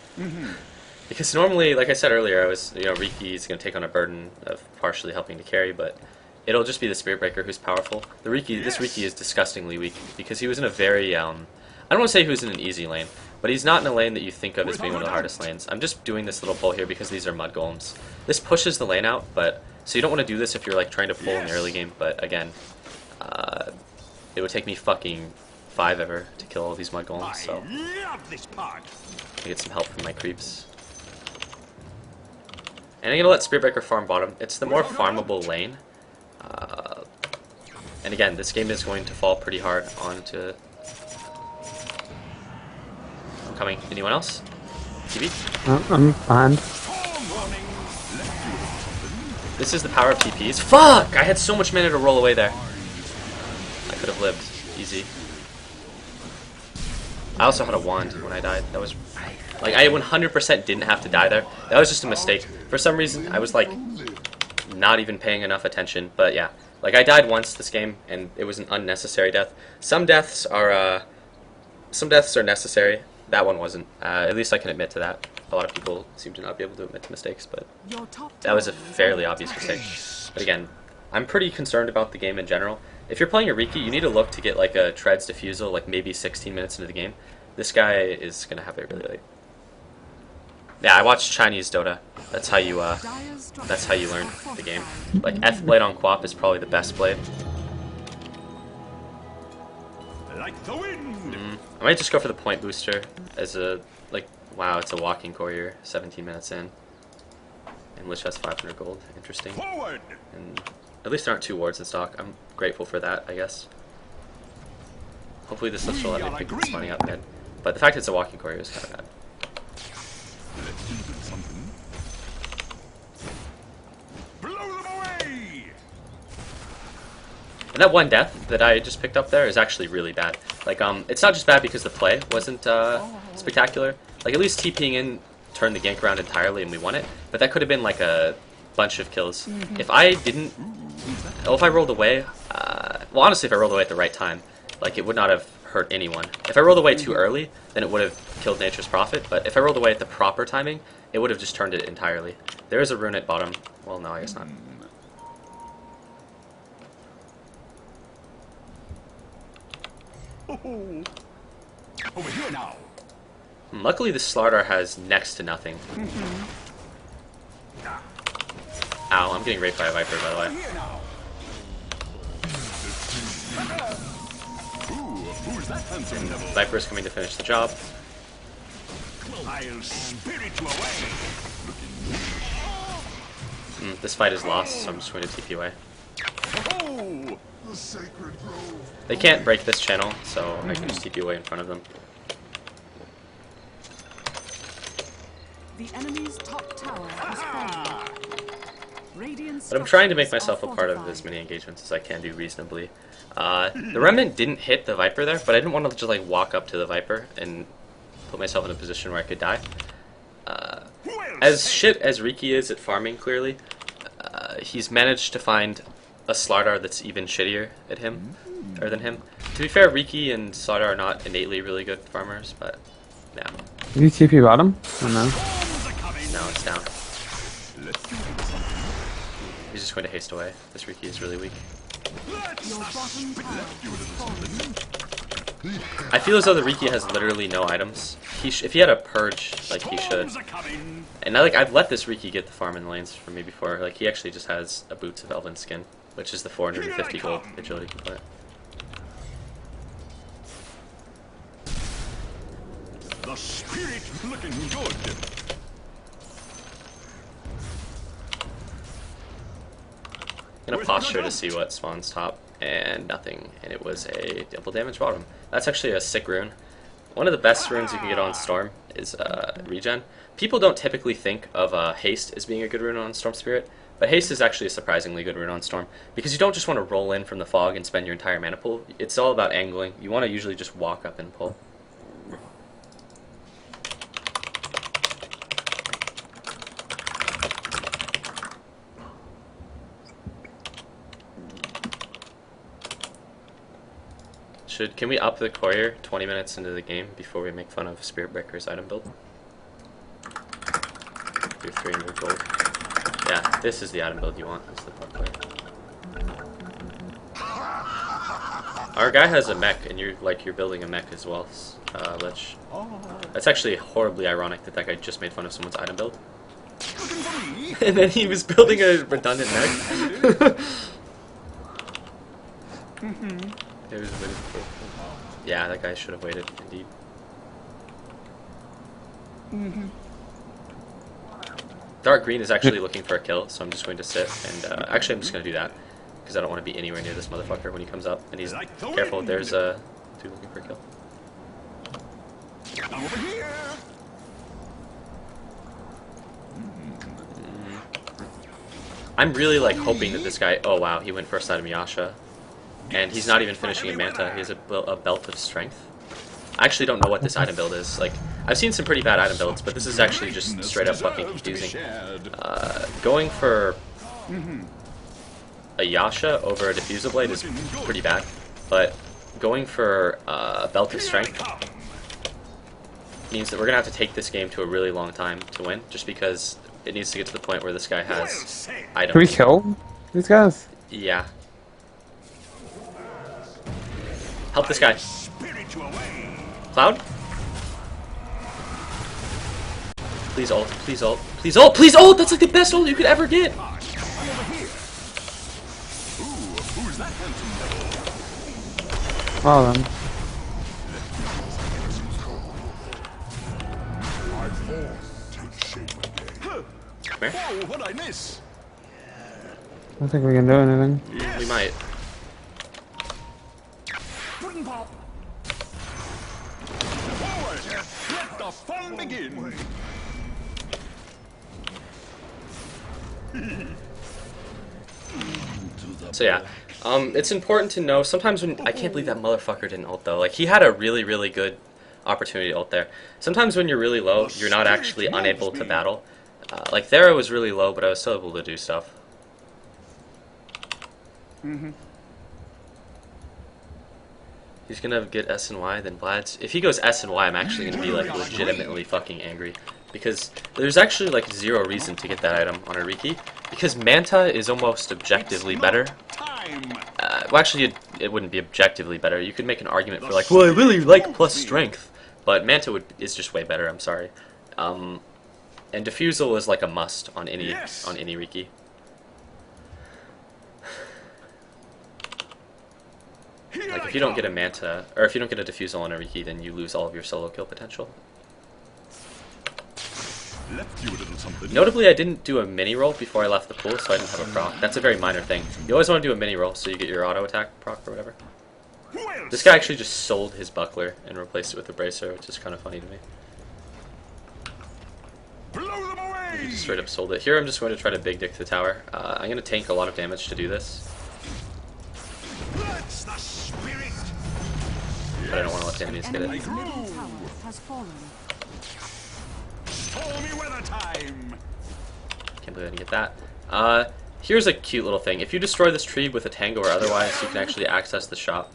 Because normally, like I said earlier, Riki's going to take on a burden of partially helping to carry, but it'll just be the Spirit Breaker who's powerful. This Riki is disgustingly weak because he was in a very, I don't want to say he was in an easy lane, but he's not in a lane that you think of as being one of the hardest lanes. I'm just doing this little pull here because these are mud golems. This pushes the lane out, but so you don't want to do this if you're like trying to pull in the early game, but again, it would take me fucking 5 ever to kill all these mud golems, so I love this part. I get some help from my creeps. And I'm going to let Spirit Breaker farm bottom. It's the more farmable lane. And again, this game is going to fall pretty hard onto... I'm coming. Anyone else? TV? I'm behind. This is the power of TPs. Fuck! I had so much mana to roll away there. I could have lived. Easy. I also had a wand when I died. That was... Like, I 100% didn't have to die there. That was just a mistake. For some reason, I was, like, not even paying enough attention. But, yeah. Like, I died once this game, and it was an unnecessary death. Some deaths are necessary. That one wasn't. At least I can admit to that. A lot of people seem to not be able to admit to mistakes, but Your top that was a tower is fairly under obvious attack. mistake. But again, I'm pretty concerned about the game in general. If you're playing a Riki, you need to look to get, like, a Treads Diffusal, like, maybe 16 minutes into the game. This guy is going to have it really late. Yeah, I watched Chinese Dota. That's how you learn the game. Like, F blade on Quap is probably the best blade. Like the wind. I might just go for the point booster as a, like, wow, it's a walking courier, 17 minutes in. And Lich has 500 gold. Interesting. Forward. And at least there aren't 2 wards in stock. I'm grateful for that, I guess. Hopefully this Lich will let me pick this money up mid. But the fact it's a walking courier is kind of bad. Let's do something. Blow them away. And that one death that I just picked up there is actually really bad. Like, it's not just bad because the play wasn't spectacular. Like, at least TPing in turned the gank around entirely and we won it. But that could have been like a bunch of kills. If I didn't... Well, if I rolled away... well, honestly, if I rolled away at the right time, like, it would not have hurt anyone. If I rolled away too early, then it would have killed Nature's Prophet. But if I rolled away at the proper timing, it would have just turned it entirely. There is a rune at bottom. Well, no, I guess not. Oh. Over here now. Luckily, the Slardar has next to nothing. Ow, I'm getting raped by a Viper, by the way. Who's that handsome devil? Viper is coming to finish the job. I'll spirit you away. This fight is lost, so I'm just going to TP away. Oh, The sacred grove. They can't break this channel, so I can just TP away in front of them. The enemy's top tower has fallen. Radiant But I'm trying to make structures myself are a part of fortified. as many engagements as I can do reasonably. The Remnant didn't hit the Viper there, but I didn't want to just like walk up to the Viper and put myself in a position where I could die. As shit as Riki is at farming, clearly, he's managed to find a Slardar that's even shittier at him, or than him. To be fair, Riki and Slardar are not innately really good farmers, but yeah, Did you TP bottom? Oh no. now it's down. He's just going to haste away. This Riki is really weak. Your bottom tower has fallen. I feel as though the Riki has literally no items. If he had a purge, like he should. And I've let this Riki get the farm in the lanes for me before. Like he actually just has a Boots of Elven Skin, which is the 450 gold agility component. the spirit looking good. I'm gonna posture to see what spawns top, and nothing. And it was a double damage bottom. That's actually a sick rune. One of the best runes you can get on Storm is regen. People don't typically think of Haste as being a good rune on Storm Spirit, but Haste is actually a surprisingly good rune on Storm, because you don't just want to roll in from the fog and spend your entire mana pool. It's all about angling. You want to usually just walk up and pull. Can we up the courier 20 minutes into the game before we make fun of Spirit Breaker's item build? Do 300 gold. Yeah, this is the item build you want. This is the part player. Our guy has a mech, and you're building a mech as well, Lich. That's actually horribly ironic that that guy just made fun of someone's item build. And then he was building a redundant mech. It was really cool. Yeah, that guy should have waited, indeed. Dark green is actually looking for a kill, so I'm just going to sit and actually I'm just going to do that because I don't want to be anywhere near this motherfucker when he comes up. And he's careful. There's two looking for a kill. Over here. I'm really like hoping that this guy. Oh wow, he went first side of Miyasha. And he's not even finishing in Manta. He has a belt of strength. I actually don't know what this item build is. Like, I've seen some pretty bad item builds, but this is actually just straight up fucking confusing. Going for a Yasha over a Diffusal Blade is pretty bad, but going for a belt of strength means that we're gonna have to take this game to a really long time to win, just because it needs to get to the point where this guy has items. Can we kill these guys? Yeah. Help this guy. Cloud? Please ult, please ult, please ult, please ult! That's like the best ult you could ever get! Well then. Come here. Whoa, what'd I miss? I don't think we can do anything. We might. Pudding pop. Forward. Let the fun begin. So yeah, it's important to know, sometimes when, I can't believe that motherfucker didn't ult though, like he had a really, really good opportunity to ult there. Sometimes when you're really low, you're not actually unable to battle. Like there I was really low, but I was still able to do stuff. He's gonna get S and Y, then Vlad's. If he goes S and Y, I'm actually gonna be like legitimately fucking angry. Because there's actually like zero reason to get that item on a Riki. Because Manta is almost objectively better. Well, actually, it wouldn't be objectively better. You could make an argument for like, well, I really like plus strength. But Manta is just way better. I'm sorry. And Diffusal is like a must on any Riki. Like if you don't get a Manta, or if you don't get a Diffusal on a Riki, then you lose all of your solo kill potential. Left you a little something. Notably, I didn't do a mini roll before I left the pool, so I didn't have a proc. That's a very minor thing. You always want to do a mini roll so you get your auto attack proc or whatever. Well This guy actually just sold his buckler and replaced it with a bracer, which is kind of funny to me. blow them away. He just straight up sold it. Here I'm just going to try to big dick the tower. I'm going to tank a lot of damage to do this, That's the spirit. but I don't want to let the The enemies get enemy's it. middle tower has fallen. Stormy weather time. Can't believe I didn't get that. Here's a cute little thing. If you destroy this tree with a tango or otherwise, you can actually access the shop.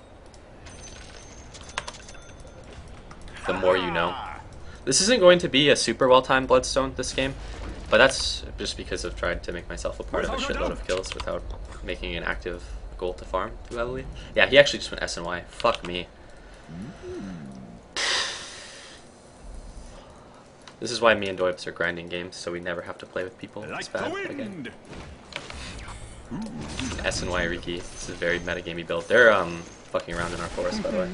The more you know. This isn't going to be a super well-timed Bloodstone this game, but that's just because I've tried to make myself a part of a shitload of kills without making an active goal to farm too heavily. Yeah, he actually just went S and Y. Fuck me. This is why me and Doibs are grinding games, so we never have to play with people. It's Like bad. the Again. wind. S and Y Riki. This is a very metagamey build. They're fucking around in our forest, by the way.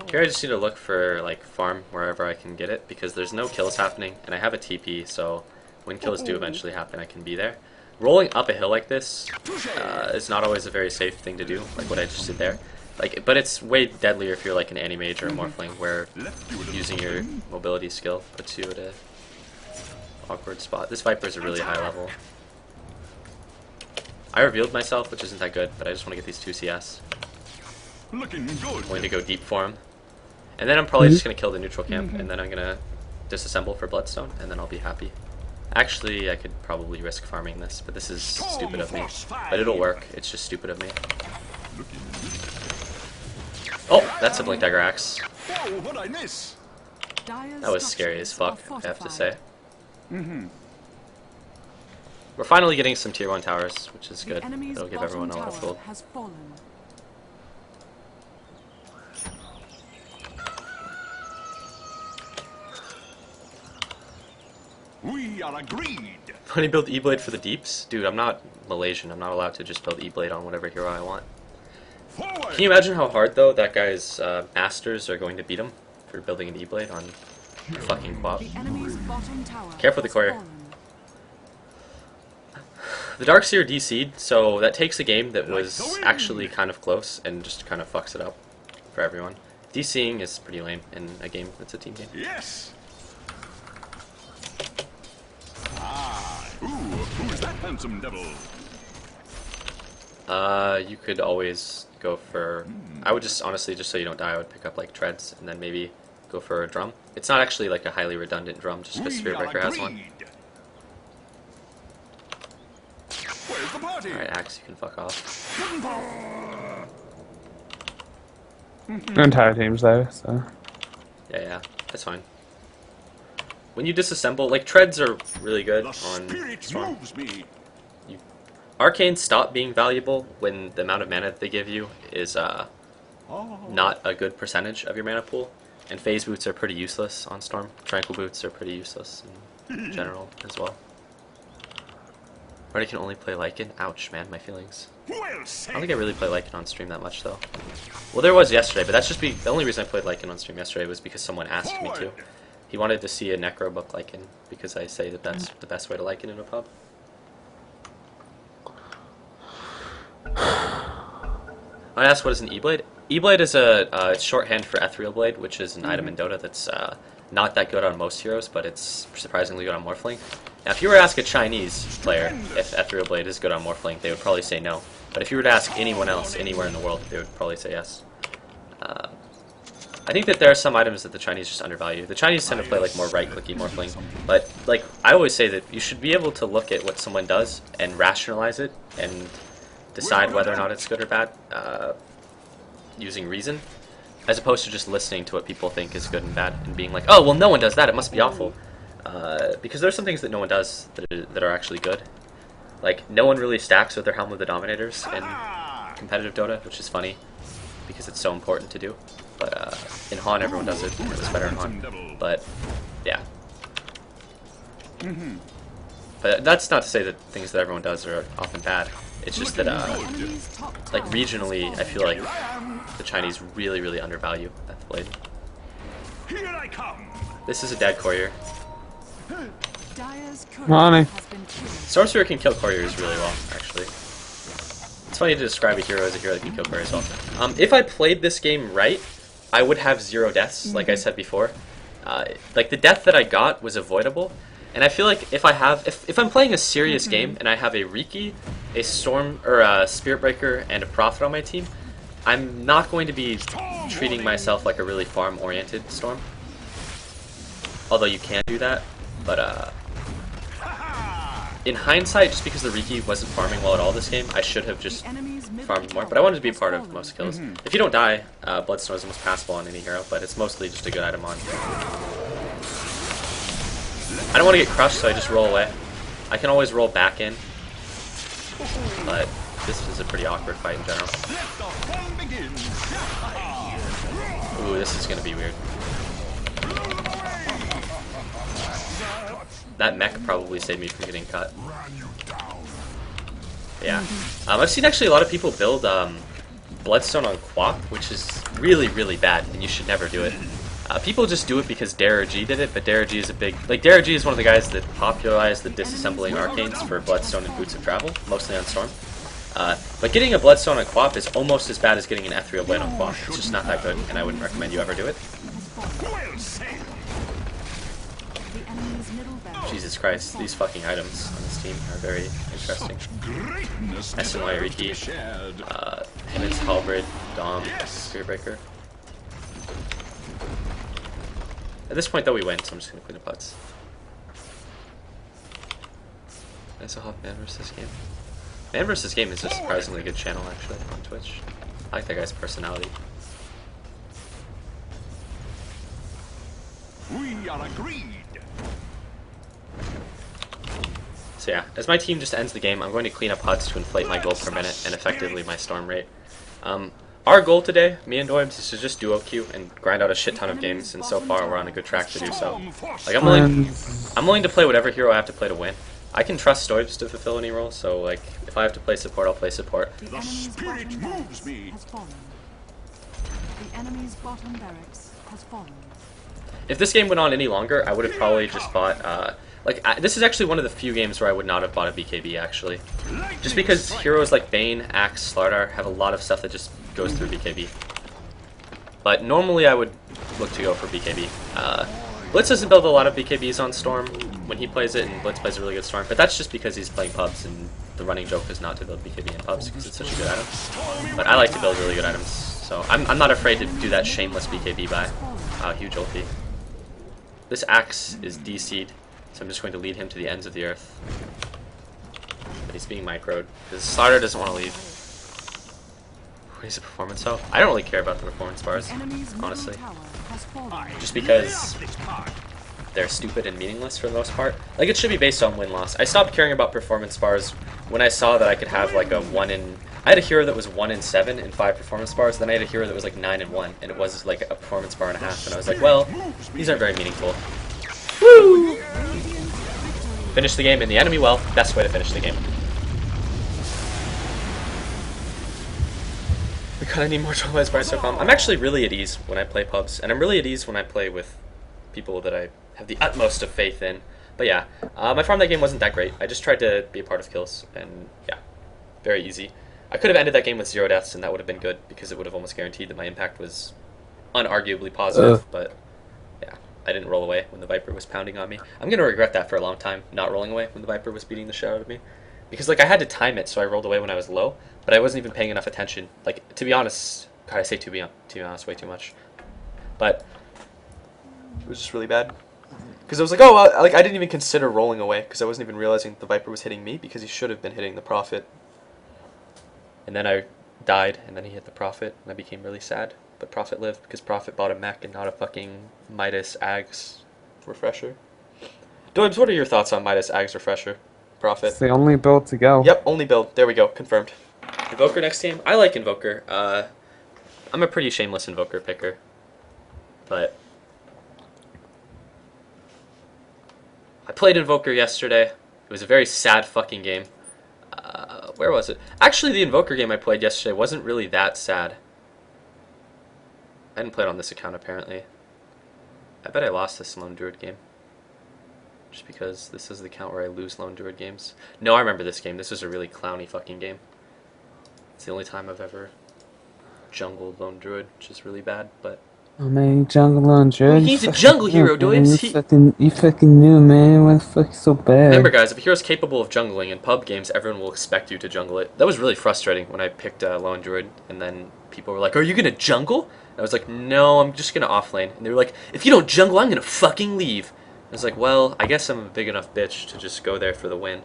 Here I just need to look for like farm wherever I can get it because there's no kills happening and I have a TP, so when kills do eventually happen I can be there. Rolling up a hill like this is not always a very safe thing to do, like what I just did there. But it's way deadlier if you're like an anti-mage or a morphling where using your mobility skill puts you at a awkward spot. This Viper is a really high level. I revealed myself, which isn't that good, but I just want to get these 2 CS. Looking good. I'm going to go deep for him. And then I'm probably just going to kill the neutral camp, and then I'm going to disassemble for Bloodstone, and then I'll be happy. Actually, I could probably risk farming this, but this is stupid of me. But it'll work, it's just stupid of me. Oh, that's a Blink Dagger Axe. Oh, what'd I miss? Dire's That was scary as fuck, structures I are have to say. fortified. We're finally getting some tier 1 towers, which is The good. enemy's That'll give bottom everyone a lot of tower gold. has fallen. We are agreed. When you build E-Blade for the deeps? Dude, I'm not Malaysian. I'm not allowed to just build E-Blade on whatever hero I want. Forward. Can you imagine how hard, though, that guy's masters are going to beat him for building an E-Blade on fucking Quap? The enemy's bottom tower Careful with the has courier. fallen. The Darkseer DC'd, so that takes a game that was actually kind of close and just kind of fucks it up for everyone. DCing is pretty lame in a game that's a team game. Yes. Ah. Ooh, who's that handsome devil? You could always go for... I would just, honestly, just so you don't die, I would pick up, like, treads and then maybe go for a drum. It's not actually, like, a highly redundant drum, just because We are Spearbreaker has one. agreed. Where's the party? Alright, Axe, you can fuck off. The entire team's there, so. Yeah, that's fine. When you disassemble, like, treads are really good The on spirit Storm. moves me. Arcanes stop being valuable when the amount of mana that they give you is not a good percentage of your mana pool. And phase boots are pretty useless on Storm. Tranquil boots are pretty useless in general as well. But I can only play Lycan? Ouch, man, my feelings. Well I don't said. think I really play Lycan on stream that much, though. Well, there was yesterday, but that's just the only reason I played Lycan on stream yesterday was because someone asked me to. He wanted to see a Necro book Lycan, because I say that that's the best way to Lycan in a pub. I asked what is an E-Blade? E-Blade is a shorthand for Ethereal Blade, which is an item in Dota that's not that good on most heroes, but it's surprisingly good on Morphling. Now, if you were to ask a Chinese player if Ethereal Blade is good on Morphling, they would probably say no. But if you were to ask anyone else anywhere in the world, they would probably say yes. I think that there are some items that the Chinese just undervalue. The Chinese tend to play like more right-clicky Morphling, but like I always say that you should be able to look at what someone does and rationalize it and decide whether or not it's good or bad using reason, as opposed to just listening to what people think is good and bad and being like, oh, well, no one does that, it must be awful. Because there's some things that no one does that are actually good. Like, no one really stacks with their Helm of the Dominators in competitive Dota, which is funny, because it's so important to do. But in Han, everyone does it, and it's better in Han. But, yeah. But that's not to say that things that everyone does are often bad. It's just that, like, regionally, I feel like the Chinese really, really undervalue that blade. Here I come. This is a dead courier. Dire's courier Money. has been killed. Stormspear can kill couriers really well, actually. It's funny to describe a hero as a hero that can kill couriers well. If I played this game right, I would have 0 deaths, like I said before. Like, the death that I got was avoidable. And I feel like if I'm playing a serious game and I have a Riki, a Storm, or a Spirit Breaker, and a Prophet on my team, I'm not going to be treating myself like a really farm-oriented Storm. Although you can do that, but in hindsight, just because the Riki wasn't farming well at all this game, I should have just farmed more. But I wanted to be a part of most kills. If you don't die, Bloodstone is almost passable on any hero, but it's mostly just a good item on. I don't want to get crushed, so I just roll away. I can always roll back in, but this is a pretty awkward fight in general. Ooh, this is going to be weird. That mech probably saved me from getting cut. Yeah. I've seen actually a lot of people build Bloodstone on Quap, which is really, really bad, and you should never do it. People just do it because G did it, but G is a big... Like, G is one of the guys that popularized the disassembling arcanes for Bloodstone and Boots of Travel, mostly on Storm. But getting a Bloodstone on Quap is almost as bad as getting an Ethereal Blade on Quap. It's just not that good, and I wouldn't recommend you ever do it. Jesus Christ, these fucking items on this team are very interesting. SNY Riki, Penance Halberd, Dom, Spirit Breaker. At this point, though, we win, so I'm just gonna clean up putts. I also have Man vs. Game. Man vs. Game is a surprisingly good channel, actually, on Twitch. I like that guy's personality. We are agreed. So yeah, as my team just ends the game, I'm going to clean up huts to inflate my gold per minute and effectively my storm rate. Our goal today, me and Doibs, is to just duo queue and grind out a shit ton of games, and so far we're on a good track to do so. Like, I'm willing to play whatever hero I have to play to win. I can trust Doibs to fulfill any role, so like, if I have to play support, I'll play support. The spirit moves me. Has fallen. The enemy's bottom barracks has fallen. If this game went on any longer, I would have probably just bought, this is actually one of the few games where I would not have bought a BKB, actually. Just because heroes like Bane, Axe, Slardar have a lot of stuff that just goes through BKB. But normally I would look to go for BKB. Blitz doesn't build a lot of BKBs on Storm when he plays it, and Blitz plays a really good Storm, but that's just because he's playing pubs, and the running joke is not to build BKB in pubs because it's such a good item. But I like to build really good items, so I'm not afraid to do that shameless BKB buy. Huge ulti. This Axe is DC'd, so I'm just going to lead him to the ends of the earth. But he's being microed, because Slardar doesn't want to leave. He's a performance hoe. I don't really care about the performance bars, honestly. Just because they're stupid and meaningless for the most part. Like, it should be based on win-loss. I stopped caring about performance bars when I saw that I could have like a 1 in... I had a hero that was 1 in 7 in 5 performance bars, then I had a hero that was like 9 in 1, and it was like a performance bar and a half, and I was like, well, these aren't very meaningful. Woo! Finish the game in the enemy well, best way to finish the game. God, I need more Twilight Spire so calm. I'm actually really at ease when I play pubs, and I'm really at ease when I play with people that I have the utmost of faith in. But yeah, my farm that game wasn't that great. I just tried to be a part of kills, and yeah, very easy. I could have ended that game with 0 deaths, and that would have been good, because it would have almost guaranteed that my impact was unarguably positive, but yeah, I didn't roll away when the Viper was pounding on me. I'm going to regret that for a long time, not rolling away when the Viper was beating the shit out of me. Because, like, I had to time it, so I rolled away when I was low, but I wasn't even paying enough attention. Like, to be honest, God, I say to be honest way too much. But it was just really bad. Because I was like, oh, well, like, I didn't even consider rolling away, because I wasn't even realizing the Viper was hitting me, because he should have been hitting the Prophet. And then I died, and then he hit the Prophet, and I became really sad. But Prophet lived, because Prophet bought a mech and not a fucking Midas Ags refresher. Doibs, what are your thoughts on Midas Ag's Refresher? Profit. It's the only build to go. Yep, only build. There we go. Confirmed. Invoker next game. I like Invoker. I'm a pretty shameless Invoker picker. But I played Invoker yesterday. It was a very sad fucking game. Where was it? Actually, the Invoker game I played yesterday wasn't really that sad. I didn't play it on this account, apparently. I bet I lost this Lone Druid game. Just because this is the account where I lose Lone Druid games. No, I remember this game. This was a really clowny fucking game. It's the only time I've ever jungled Lone Druid, which is really bad, but... Oh man, jungle on Druid. He's a jungle hero, Doibs. You fucking knew, man. Why the fuck so bad? Remember, guys, if a hero's capable of jungling in pub games, everyone will expect you to jungle it. That was really frustrating when I picked Lone Druid, and then people were like, "Are you gonna jungle?" And I was like, "No, I'm just gonna offlane." And they were like, "If you don't jungle, I'm gonna fucking leave." I was like, "Well, I guess I'm a big enough bitch to just go there for the win,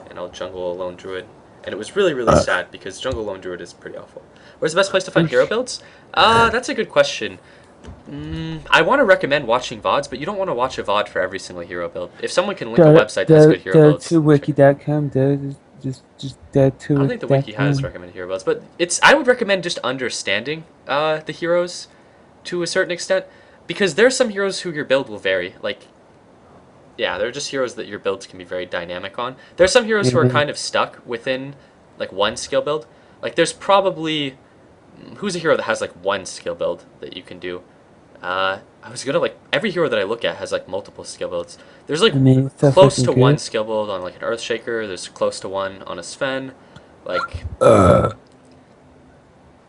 and I'll jungle a Lone Druid." And it was really, really sad because jungle Lone Druid is pretty awful. Where's the best place to find hero builds? That's a good question. I want to recommend watching VODs, but you don't want to watch a VOD for every single hero build. If someone can link a website that has good hero builds... Wiki.com, just I don't think the wiki has recommended hero builds, but I would recommend just understanding the heroes to a certain extent, because there are some heroes who your build will vary. Like, yeah, they're just heroes that your builds can be very dynamic on. There are some heroes who are kind of stuck within like one skill build. Like, there's probably... Who's a hero that has like one skill build that you can do? I was gonna like every hero that I look at has like multiple skill builds. There's like close to one skill build on like an Earthshaker. There's close to one on a Sven. Like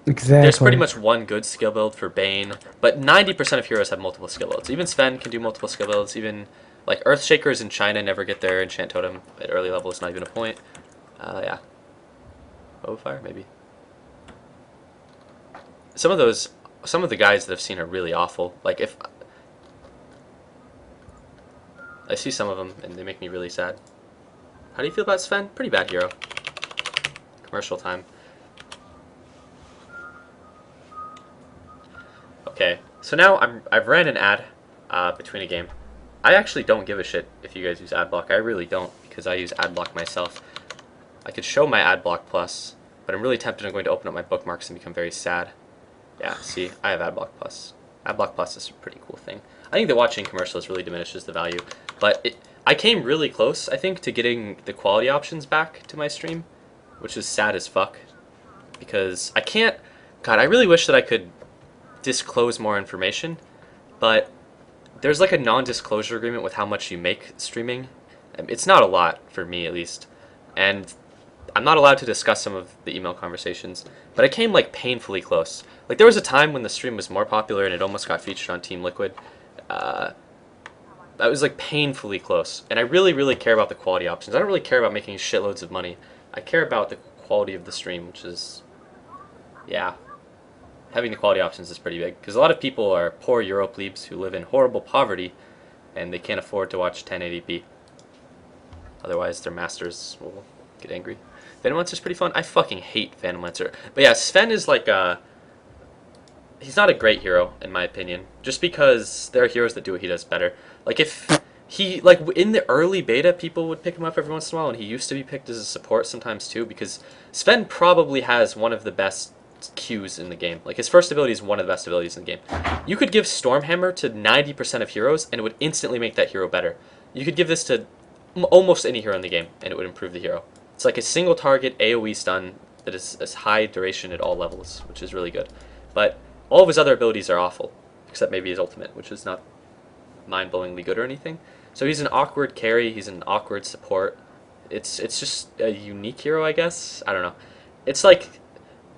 exactly. There's pretty much one good skill build for Bane, but 90% of heroes have multiple skill builds. Even Sven can do multiple skill builds. Even like Earthshakers in China never get their enchant totem at early level. It's not even a point. Yeah. Fire maybe. Some of the guys that I've seen are really awful. Like, if I see some of them and they make me really sad. How do you feel about Sven? Pretty bad hero. Commercial time. Okay, so now I've ran an ad between a game. I actually don't give a shit if you guys use Adblock. I really don't, because I use Adblock myself. I could show my Adblock Plus, but I'm really tempted on going to open up my bookmarks and become very sad. Yeah, see, I have Adblock Plus. Adblock Plus is a pretty cool thing. I think that watching commercials really diminishes the value, but I came really close, I think, to getting the quality options back to my stream, which is sad as fuck, because I can't... God, I really wish that I could disclose more information, but there's like a non-disclosure agreement with how much you make streaming. It's not a lot, for me at least, and I'm not allowed to discuss some of the email conversations, but I came like painfully close. Like, there was a time when the stream was more popular and it almost got featured on Team Liquid. I was like painfully close, and I really, really care about the quality options. I don't really care about making shitloads of money. I care about the quality of the stream, which is, yeah, having the quality options is pretty big, because a lot of people are poor Euro plebes who live in horrible poverty, and they can't afford to watch 1080p. Otherwise, their masters will get angry. Venomancer's pretty fun. I fucking hate Venomancer. But yeah, Sven is like he's not a great hero, in my opinion, just because there are heroes that do what he does better. Like, if he, like, in the early beta, people would pick him up every once in a while, and he used to be picked as a support sometimes too, because Sven probably has one of the best Qs in the game. Like, his first ability is one of the best abilities in the game. You could give Stormhammer to 90% of heroes, and it would instantly make that hero better. You could give this to almost any hero in the game, and it would improve the hero. It's like a single target AoE stun that is as high duration at all levels, which is really good. But all of his other abilities are awful, except maybe his ultimate, which is not mind-blowingly good or anything. So he's an awkward carry, he's an awkward support. It's just a unique hero, I guess. I don't know. It's like,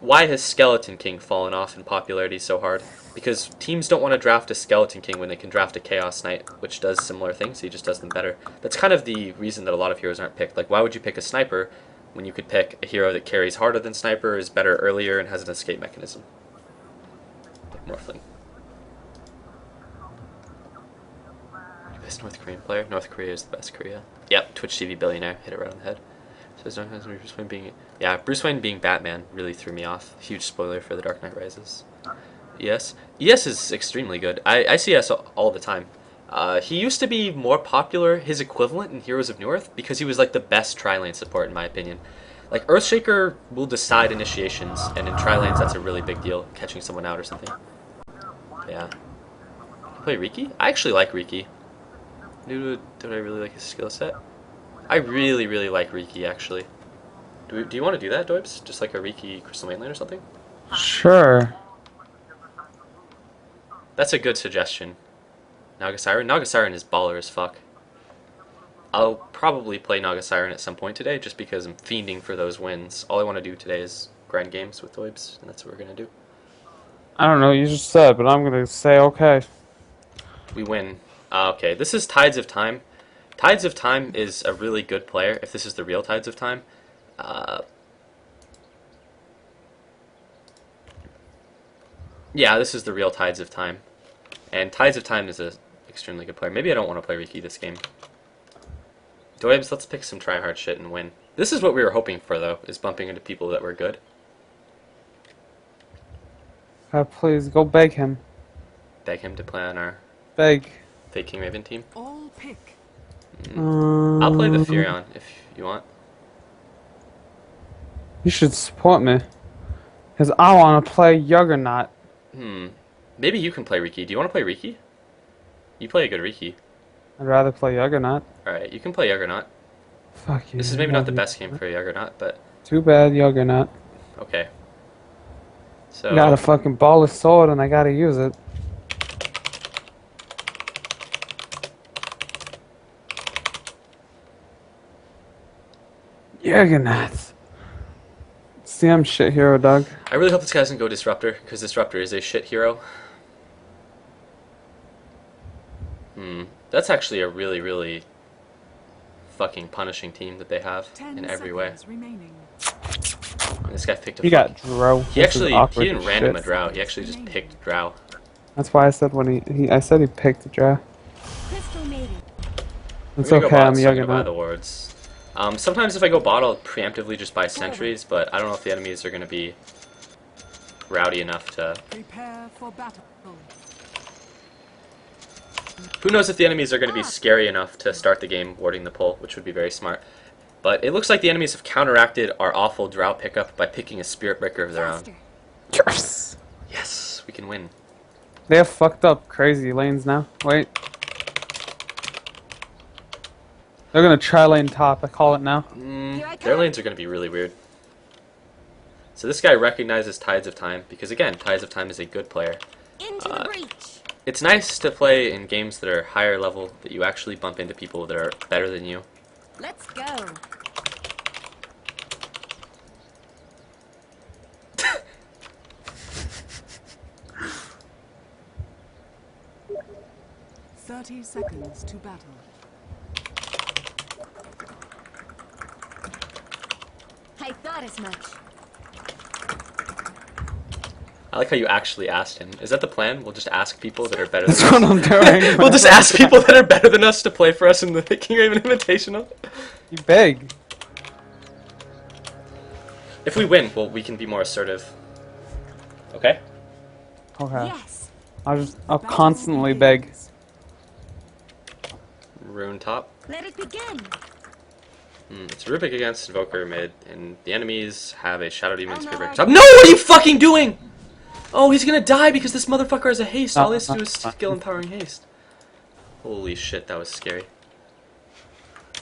why has Skeleton King fallen off in popularity so hard? Because teams don't want to draft a Skeleton King when they can draft a Chaos Knight, which does similar things, he just does them better. That's kind of the reason that a lot of heroes aren't picked. Like, why would you pick a Sniper when you could pick a hero that carries harder than Sniper, is better earlier, and has an escape mechanism? Like Morphling. Best North Korean player? North Korea is the best Korea. Yep, Twitch TV billionaire. Hit it right on the head. So Bruce Wayne being... Yeah, Bruce Wayne being Batman really threw me off. Huge spoiler for The Dark Knight Rises. ES? ES is extremely good. I see ES all the time. He used to be more popular, his equivalent in Heroes of Newerth, because he was like the best tri-lane support in my opinion. Like Earthshaker will decide initiations, and in tri-lanes that's a really big deal, catching someone out or something. Yeah. Play Riki? I actually like Riki. Do I really like his skill set? I really, really like Riki actually. Do you want to do that, Doibs? Just like a Riki Crystal Mainlane or something? Sure. That's a good suggestion. Naga Siren? Naga Siren is baller as fuck. I'll probably play Naga Siren at some point today just because I'm fiending for those wins. All I want to do today is grind games with Doibs, and that's what we're going to do. I don't know what you just said, but I'm gonna say okay. We win. Okay, this is Tides of Time. Tides of Time is a really good player, if this is the real Tides of Time. Yeah, this is the real Tides of Time. And Tides of Time is an extremely good player. Maybe I don't want to play Riki this game. Doibs, let's pick some tryhard shit and win. This is what we were hoping for, though, is bumping into people that were good. Please go beg him. Beg him to play on our Beg. Fake King Raven team. All pick. I'll play the Furion if you want. You should support me. Because I want to play Juggernaut. Maybe you can play Riki. Do you want to play Riki? You play a good Riki. I'd rather play Juggernaut. Alright, you can play Juggernaut. Fuck you. This is maybe not the best game for a Juggernaut, but Too bad, Juggernaut. okay. So Got a fucking ball of sword and I gotta use it. Juggernaut. CM shit hero, Doug. I really hope this guy doesn't go Disruptor, because Disruptor is a shit hero. That's actually a really, really fucking punishing team that they have 10 in every way. seconds remaining. And this guy picked a He got Drow. He This is actually awkward he didn't as random shit. a Drow. He actually just picked Drow. That's why I said when I said he picked a Drow. Crystal Maiden. It's I'm gonna okay, go bot, I'm so I'm gonna buy Juggernaut. the wards. Sometimes if I go bot, I'll preemptively just buy sentries, but I don't know if the enemies are gonna be rowdy enough to. Prepare for battle. Who knows if the enemies are going to be scary enough to start the game warding the pull, which would be very smart. But it looks like the enemies have counteracted our awful Drow pickup by picking a Spirit Breaker of their own. Faster. Yes! Yes, we can win. They have fucked up crazy lanes now. Wait. They're gonna try lane top, I call it now. Here I Their come. lanes are going to be really weird. So this guy recognizes Tides of Time, because again, Tides of Time is a good player. Into the breach. It's nice to play in games that are higher level, that you actually bump into people that are better than you. Let's go. Thirty seconds to battle. I thought as much. I like how you actually asked him. Is that the plan? We'll just ask people that are better than That's what us. I'm doing. We'll just ask people that are better than us to play for us in the King Raven Invitational. You beg. If we win, well, we can be more assertive. Okay? Okay. Yes. I'll constantly beg. Rune top. Let it begin. It's Rubik against Invoker mid, and the enemies have a Shadow Demon Oh, no, Spirit Breaker I- top. No, what are you fucking doing? Oh, he's gonna die because this motherfucker has a haste. All he has to do is skill empowering haste. Holy shit, that was scary.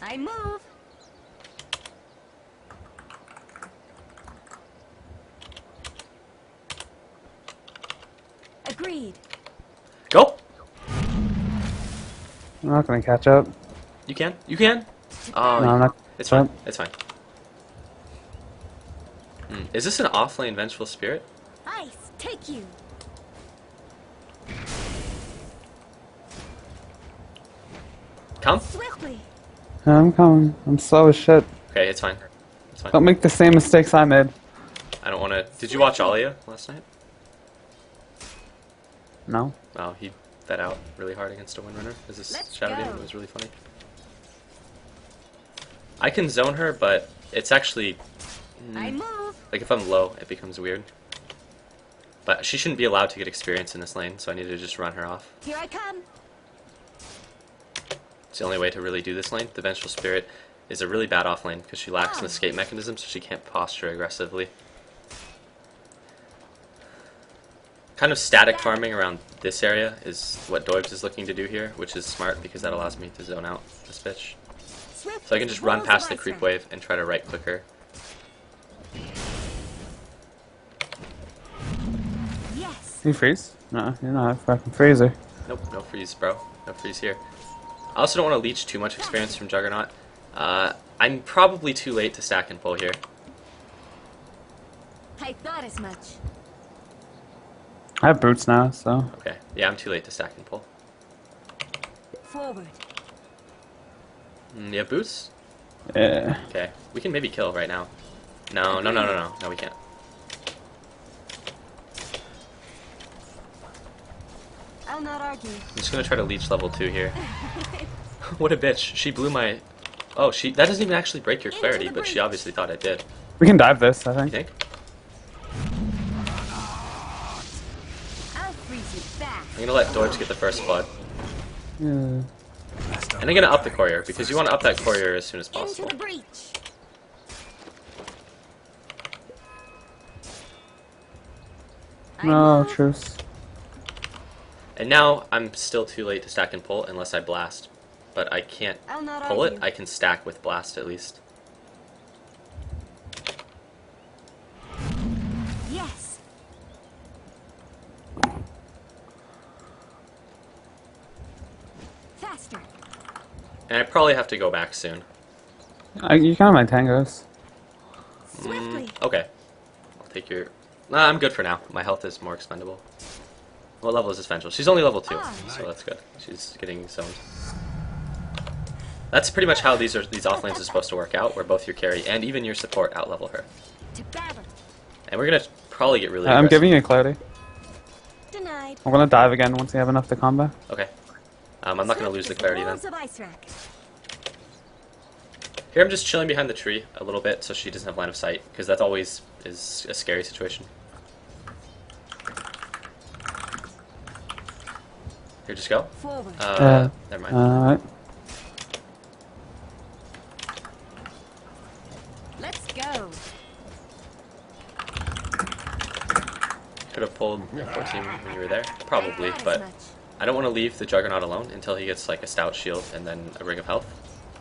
I move. Agreed. Go! I'm not gonna catch up. You can? You can? Oh, No, I'm not. it's fine. It's fine. Is this an offlane Vengeful Spirit? Ice, take you. Come? Swiftly. I'm coming. I'm slow as shit. Okay, it's fine. It's fine. Don't make the same mistakes I made. I don't want to. Did you watch Alia last night? No. Oh, he fed out really hard against a Windrunner. This Let's Shadow go. Demon was really funny. I can zone her, but it's actually I move. like if I'm low, it becomes weird. But she shouldn't be allowed to get experience in this lane, so I need to just run her off. Here I come. the only way to really do this lane. The Vengeful Spirit is a really bad off lane because she lacks an escape mechanism, so she can't posture aggressively. Kind of static farming around this area is what Doibs is looking to do here, which is smart because that allows me to zone out this bitch. So I can just run past the creep wave and try to right click her. Yes. You freeze? No, you're not a fucking freezer. Nope, no freeze, bro. No freeze here. I also don't want to leech too much experience from Juggernaut. I'm probably too late to stack and pull here. I thought as much. I have boots now, so. Okay, yeah, I'm too late to stack and pull. Forward. You have boots? Yeah. Okay, we can maybe kill right now. No, no, no, no, no. No, we can't. I'll not argue. I'm just gonna try to leech level 2 here. What a bitch. She blew my... Oh, that doesn't even actually break your clarity, but she obviously thought it did. We can dive this, I You think. think? I'll freeze you back. I'm gonna let Doibs get the first blood. Yeah. And I'm gonna up the courier, because you want to up that courier as soon as Into possible. the breach. I No, move. truce. And now, I'm still too late to stack and pull unless I blast. But I can't I'll not pull it, argue. I can stack with blast at least. Yes. Faster. And I probably have to go back soon. You can have my tangos. Swiftly. Okay. I'll take your... Nah, I'm good for now. My health is more expendable. What level is this Vengeful? She's only level 2, so that's good. She's getting zoned. That's pretty much how these off lanes are supposed to work out, where both your carry and even your support outlevel her. To battle. And we're gonna probably get really I'm aggressive. giving you clarity. Denied. I'm gonna dive again once you have enough to combat. Okay. I'm not gonna lose the clarity then. Walls of ice rack. Here I'm just chilling behind the tree a little bit so she doesn't have line of sight, because that always is a scary situation. Here, just go. Forward. Never mind. Alright. Let's go. Could have pulled 14 when you were there. Probably, I thought as but much. I don't want to leave the Juggernaut alone until he gets like a stout shield and then a ring of health.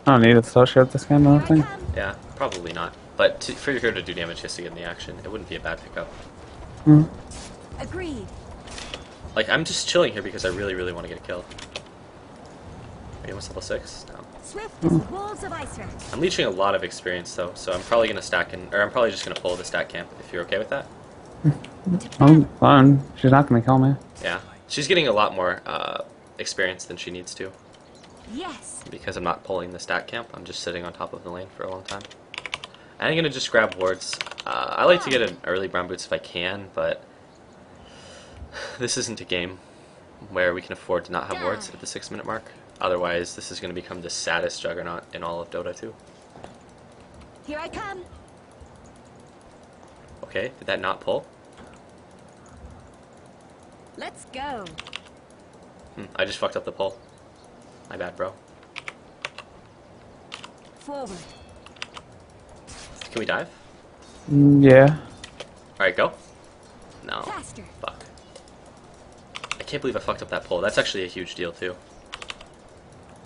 I don't need it to still shield this game, I Here don't I think. come. Yeah, probably not. But for your hero to do damage, he has to get in the action. It wouldn't be a bad pickup. Hmm. Agreed. Like, I'm just chilling here because I really, really want to get a kill. Are you almost level 6? No. Swift as walls of ice rack. I'm leeching a lot of experience though, so I'm probably gonna I'm probably just gonna pull the stack camp if you're okay with that. I'm fine. She's not gonna kill me. Yeah. She's getting a lot more experience than she needs to. Yes. Because I'm not pulling the stack camp, I'm just sitting on top of the lane for a long time. I'm gonna just grab wards. I like to get an early brown boots if I can, but this isn't a game where we can afford to not have wards at the 6-minute mark. Otherwise, this is gonna become the saddest Juggernaut in all of Dota 2. Here I come. Okay, did that not pull? Let's go. I just fucked up the pull. My bad, bro. Forward. Can we dive? Yeah. Alright, go. No. Faster. Fuck. I can't believe I fucked up that pull. That's actually a huge deal, too.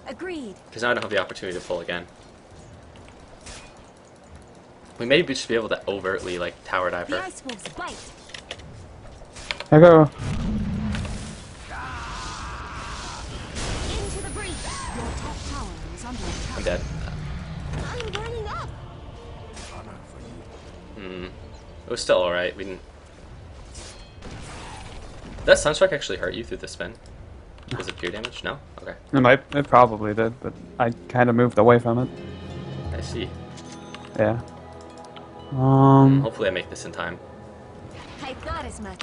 Agreed. Because now I don't have the opportunity to pull again. We may just be able to overtly, like, tower dive The her. ice wolves bite. I go. Into the breach. Your top tower is under attack. I'm dead. I'm burning up. It was still alright. We didn't... Did that Sunstrike actually hurt you through the spin? Was it pure damage? No? Okay. It probably did, but I kind of moved away from it. I see. Yeah. Hopefully I make this in time. I thought as much.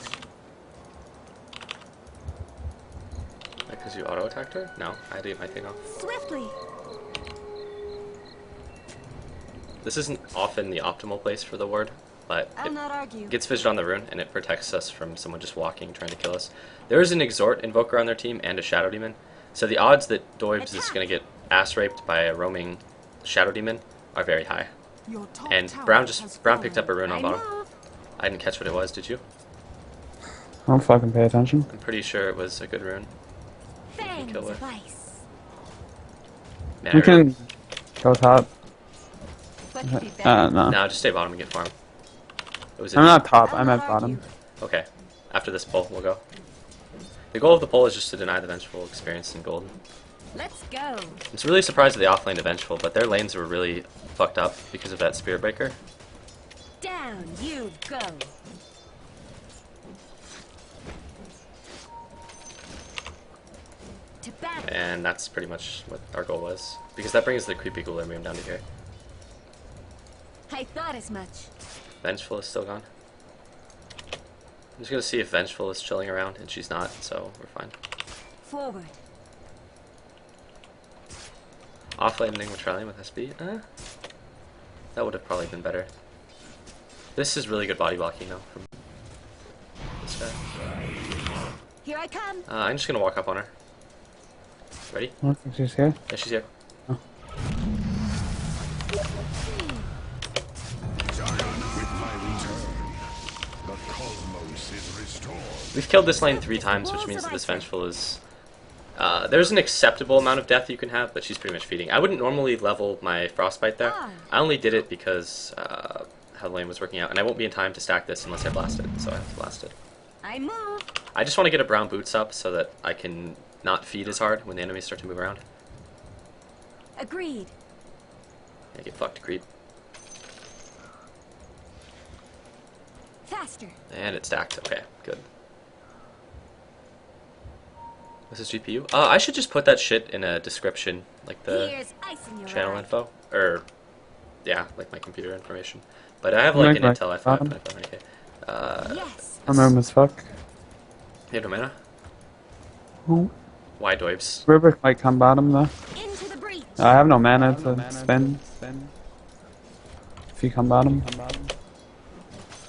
Because you auto-attacked her? No, I had to get my thing off. Swiftly. This isn't often the optimal place for the ward, but I'll it not argue. gets visited on the rune, and it protects us from someone just walking, trying to kill us. There is an Exhort Invoker on their team and a Shadow Demon, so the odds that Doibs is going to get ass raped by a roaming shadow demon are very high. Your top And tower Brown has picked up a fallen. rune on bottom. I didn't catch what it was, did you? I don't fucking pay attention. I'm pretty sure it was a good rune. Fangs kill it. of ice. Man, We I really- can go top. What could be better? No. No, just stay bottom and get farm. It was a I'm not top, I'll I'm not at bottom. argue. Okay. After this pull, we'll go. The goal of the pull is just to deny the Vengeful experience in gold. Let's go. I'm really surprised at the offlane to Vengeful, but their lanes were really fucked up because of that Spirit Breaker. Down you go. To battle. And that's pretty much what our goal was. Because that brings the creepy equilibrium down to here. I thought as much. Vengeful is still gone. I'm just gonna see if Vengeful is chilling around, and she's not, so we're fine. Forward. Offlaning with Trillium with SB? That would have probably been better. This is really good body blocking though from this guy. Here I come. I'm just gonna walk up on her. Ready? I don't think she's here. Yeah, she's here. With my return, the cosmos is restored. We've killed this lane 3 times, which means that this Vengeful is... there's an acceptable amount of death you can have, but she's pretty much feeding. I wouldn't normally level my Frostbite there. I only did it because how the lane was working out, and I won't be in time to stack this unless I blast it, so I have to blast it. I move. I just want to get a brown boots up so that I can not feed as hard when the enemies start to move around. Agreed. Yeah, get fucked, creep. Faster. And it stacked. Okay, good. This is GPU? I should just put that shit in a description, like the Here's ice in your channel eye. info. Or, yeah, like my computer information. But I have like an Like Intel i5 bottom? 2500K. Yes. I'm known as fuck. You have no mana? Oh. Why Doibs? Rubik might come bottom though. Into the breach. I have no mana to spend. If you come bottom.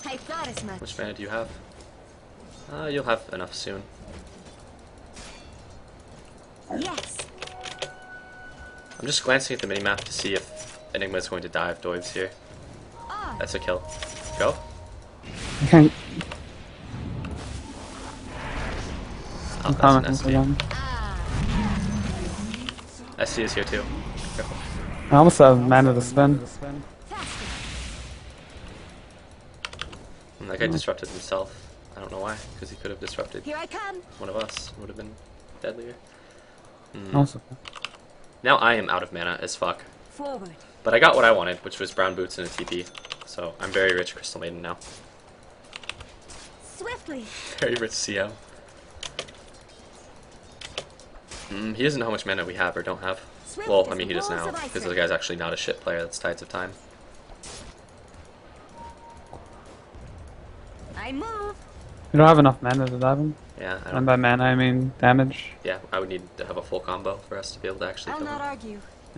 I thought as much. Which mana do you have? You'll have enough soon. Yes. I'm just glancing at the minimap to see if Enigma is going to die of Doibs here. On. That's a kill. Go. Okay. Oh, I'm that's an coming. SC. SC is here too. Careful. I almost have mana to spend. Faster. And that guy disrupted himself. I don't know why, because he could have disrupted Here I come. one of us. It would have been deadlier. Also. Now I am out of mana as fuck. Forward. But I got what I wanted, which was brown boots and a TP. So I'm very rich Crystal Maiden now. Swiftly. Very rich CO. He doesn't know how much mana we have or don't have. Swift Well, as I mean he the does balls now, of ice because the ring. guy's actually not a shit player that's Tides of Time. I move. You don't have enough mana to dive him. Yeah, I And don't, by mana I mean damage. yeah, I would need to have a full combo for us to be able to actually I'll kill not him.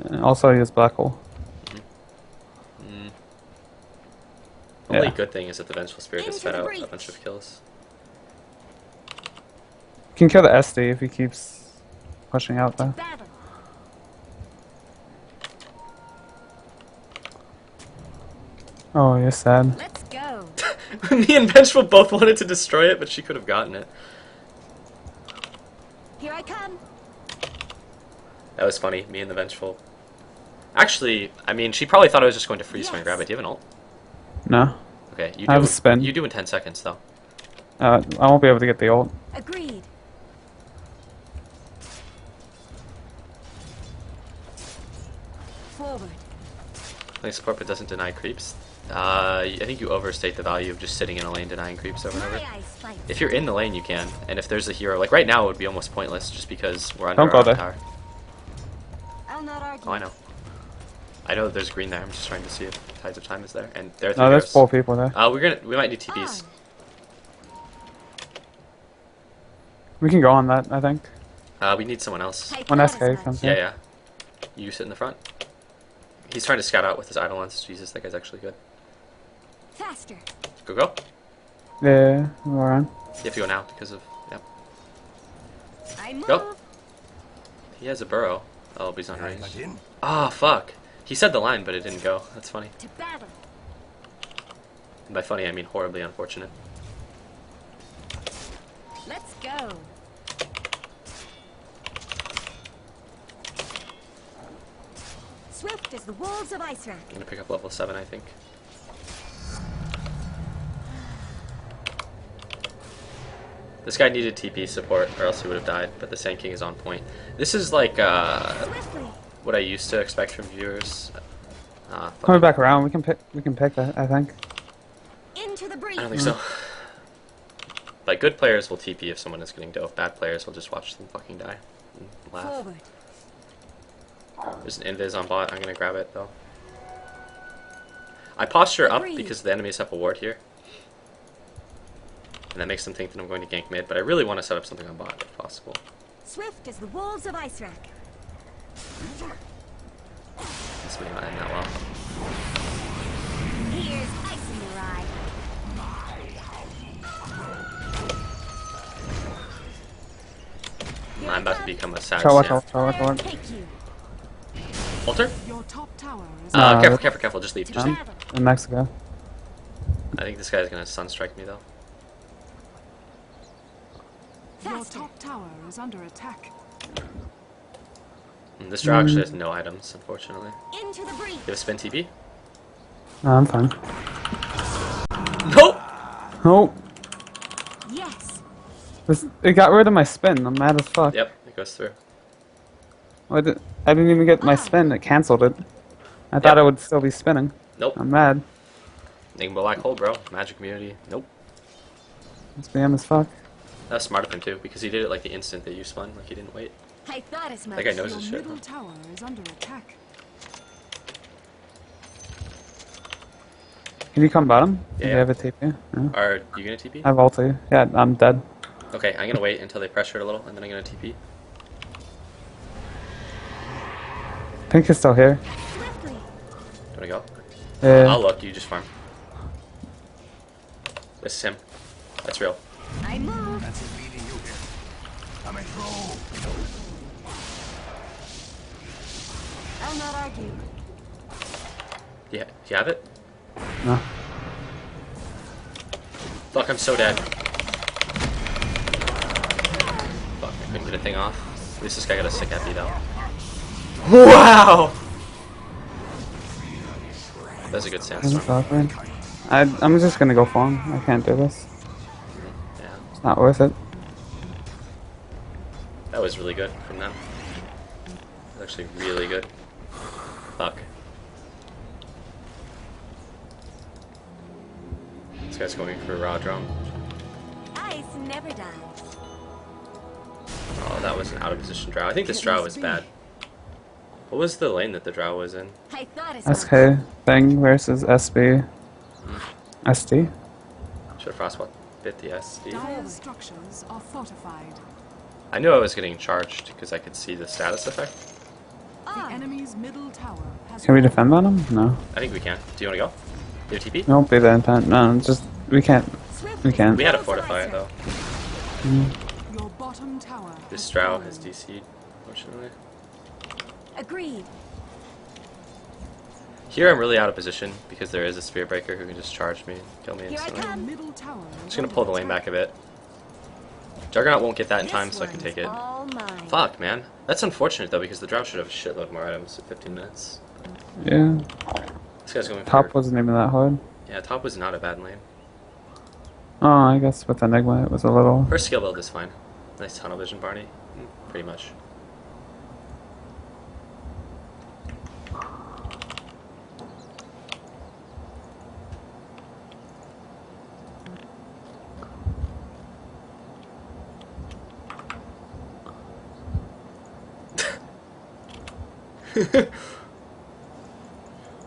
argue. Also he has black hole. The only Yeah. good thing is that the Vengeful Spirit has Into fed the out breach. a bunch of kills. You can kill the SD if he keeps pushing out there. Battle. Oh, you're sad. Let's go. Me and Vengeful both wanted to destroy it, but she could have gotten it. Here I come. That was funny, me and the Vengeful. Actually, I mean, she probably thought I was just going to freeze swing and Yes. grab it. Do you have an ult? No. Okay, you I do. have a spin. You do in 10 seconds, though. I won't be able to get the ult. Agreed. Forward. Lane support but doesn't deny creeps. I think you overstate the value of just sitting in a lane denying creeps over and over. My eyes fight. If you're in the lane, you can. And if there's a hero, like right now, it would be almost pointless just because we're under Don't go our there. tower. I'll not argue. Oh, I know. I know that there's green there. I'm just trying to see if Tides of Time is there. And there are 3 No, there's heroes. 4 people there. We might need TPs. On. We can go on that, I think. We need someone else. I When thought SK as much. comes Yeah, in. yeah. You sit in the front. He's trying to scout out with his Eidolons. Jesus, that guy's actually good. Faster. Go, go. Yeah, we're on. You have to go now because of... Yeah. I move. Go. He has a burrow. Oh, but he's on range. Cut in. Ah, fuck. He said the line, but it didn't go. That's funny. To battle. And by funny, I mean horribly unfortunate. Let's go. Swift as the wolves of Ice Rack. I'm gonna pick up level 7, I think. This guy needed TP support, or else he would have died, but the Sand King is on point. This is like, Swiftly. what I used to expect from viewers. Coming back around, we can pick that, I think. Into the breach. I don't think so. Like, good players will TP if someone is getting dope. Bad players will just watch them fucking die and laugh. Forward. There's an invis on bot. I'm gonna grab it, though. I posture up Agreed. because the enemies have a ward here. And that makes them think that I'm going to gank mid, but I really want to set up something on bot if possible. Swift as the wolves of Ice Rack. This may not end that well. Here's ice in your eye. I'm about to become a sad Watch Sam. out. Take you. Alter? Your top tower is Careful. Just leave. Just leave. Battle. In Mexico. I think this guy's gonna sunstrike me though. your Faster. top tower is under attack. This draw actually has no items, unfortunately. Into the breach. You have a spin TP? No, I'm fine. Nope! Oh, Yes. it got rid of my spin. I'm mad as fuck. Yep, it goes through. I didn't even get my spin. It canceled it. I thought Yep. it would still be spinning. Nope. I'm mad. Enigma Black Hole, bro. Magic community. Nope. It's BM as fuck. That was smart of him too, because he did it like the instant that you spun, like he didn't wait. I thought as much. That guy knows Your his shit. middle Huh? tower is under attack. Can you come bottom? Do Yeah. you have a TP? Yeah. Are you gonna TP? I have ulti. Yeah, I'm dead. Okay, I'm gonna wait until they pressure it a little, and then I'm gonna TP. Pink is still here. Swiftly. Do you wanna go? Yeah. I'll look, you just farm. This is him. That's real. I move. That's it leading you here. I'm a throw. I'll not argue. Yeah, you have it? No. Fuck, I'm so dead. Fuck, I couldn't get a thing off. At least this guy got a sick epi though. Wow! That was a good This is sandstorm. awkward. I'm just gonna go for him. I can't do this. Yeah, It's not worth it. that was really good from them. That was actually really good. Fuck. This guy's going for a raw drone. Ice never dies. Oh, that was an out of position drow. I think this drow was bad. What was the lane that the drow was in? I thought as much. SK thing versus SB. SD. Should have frostbite bit the SD. Dire structures are fortified. I knew I was getting charged because I could see the status effect. The On. enemy's middle tower has Can we defend on him? No. I think we can. Do you want to go? Do you have TP? Don't be the intent. No, just we can't. Swiftly. We can. We had to Wolves of fortify Ice it though. Rack. Your bottom tower. This has drow fallen. has DC'd, fortunately. Agreed. Here I'm really out of position because there is a spear breaker who can just charge me and kill me Here I instantly. Your come. middle tower. I'm just gonna pull the lane back a bit. Juggernaut won't get that in time, This so I can one's take it. all mine. Fuck, man. That's unfortunate though because the drow should have a shitload more items at 15 minutes. Yeah. This guy's going Top for... wasn't even that hard. Yeah, top was not a bad lane. Oh, I guess with Enigma it was a little. First skill build is fine. Nice tunnel vision, Barney. Pretty much.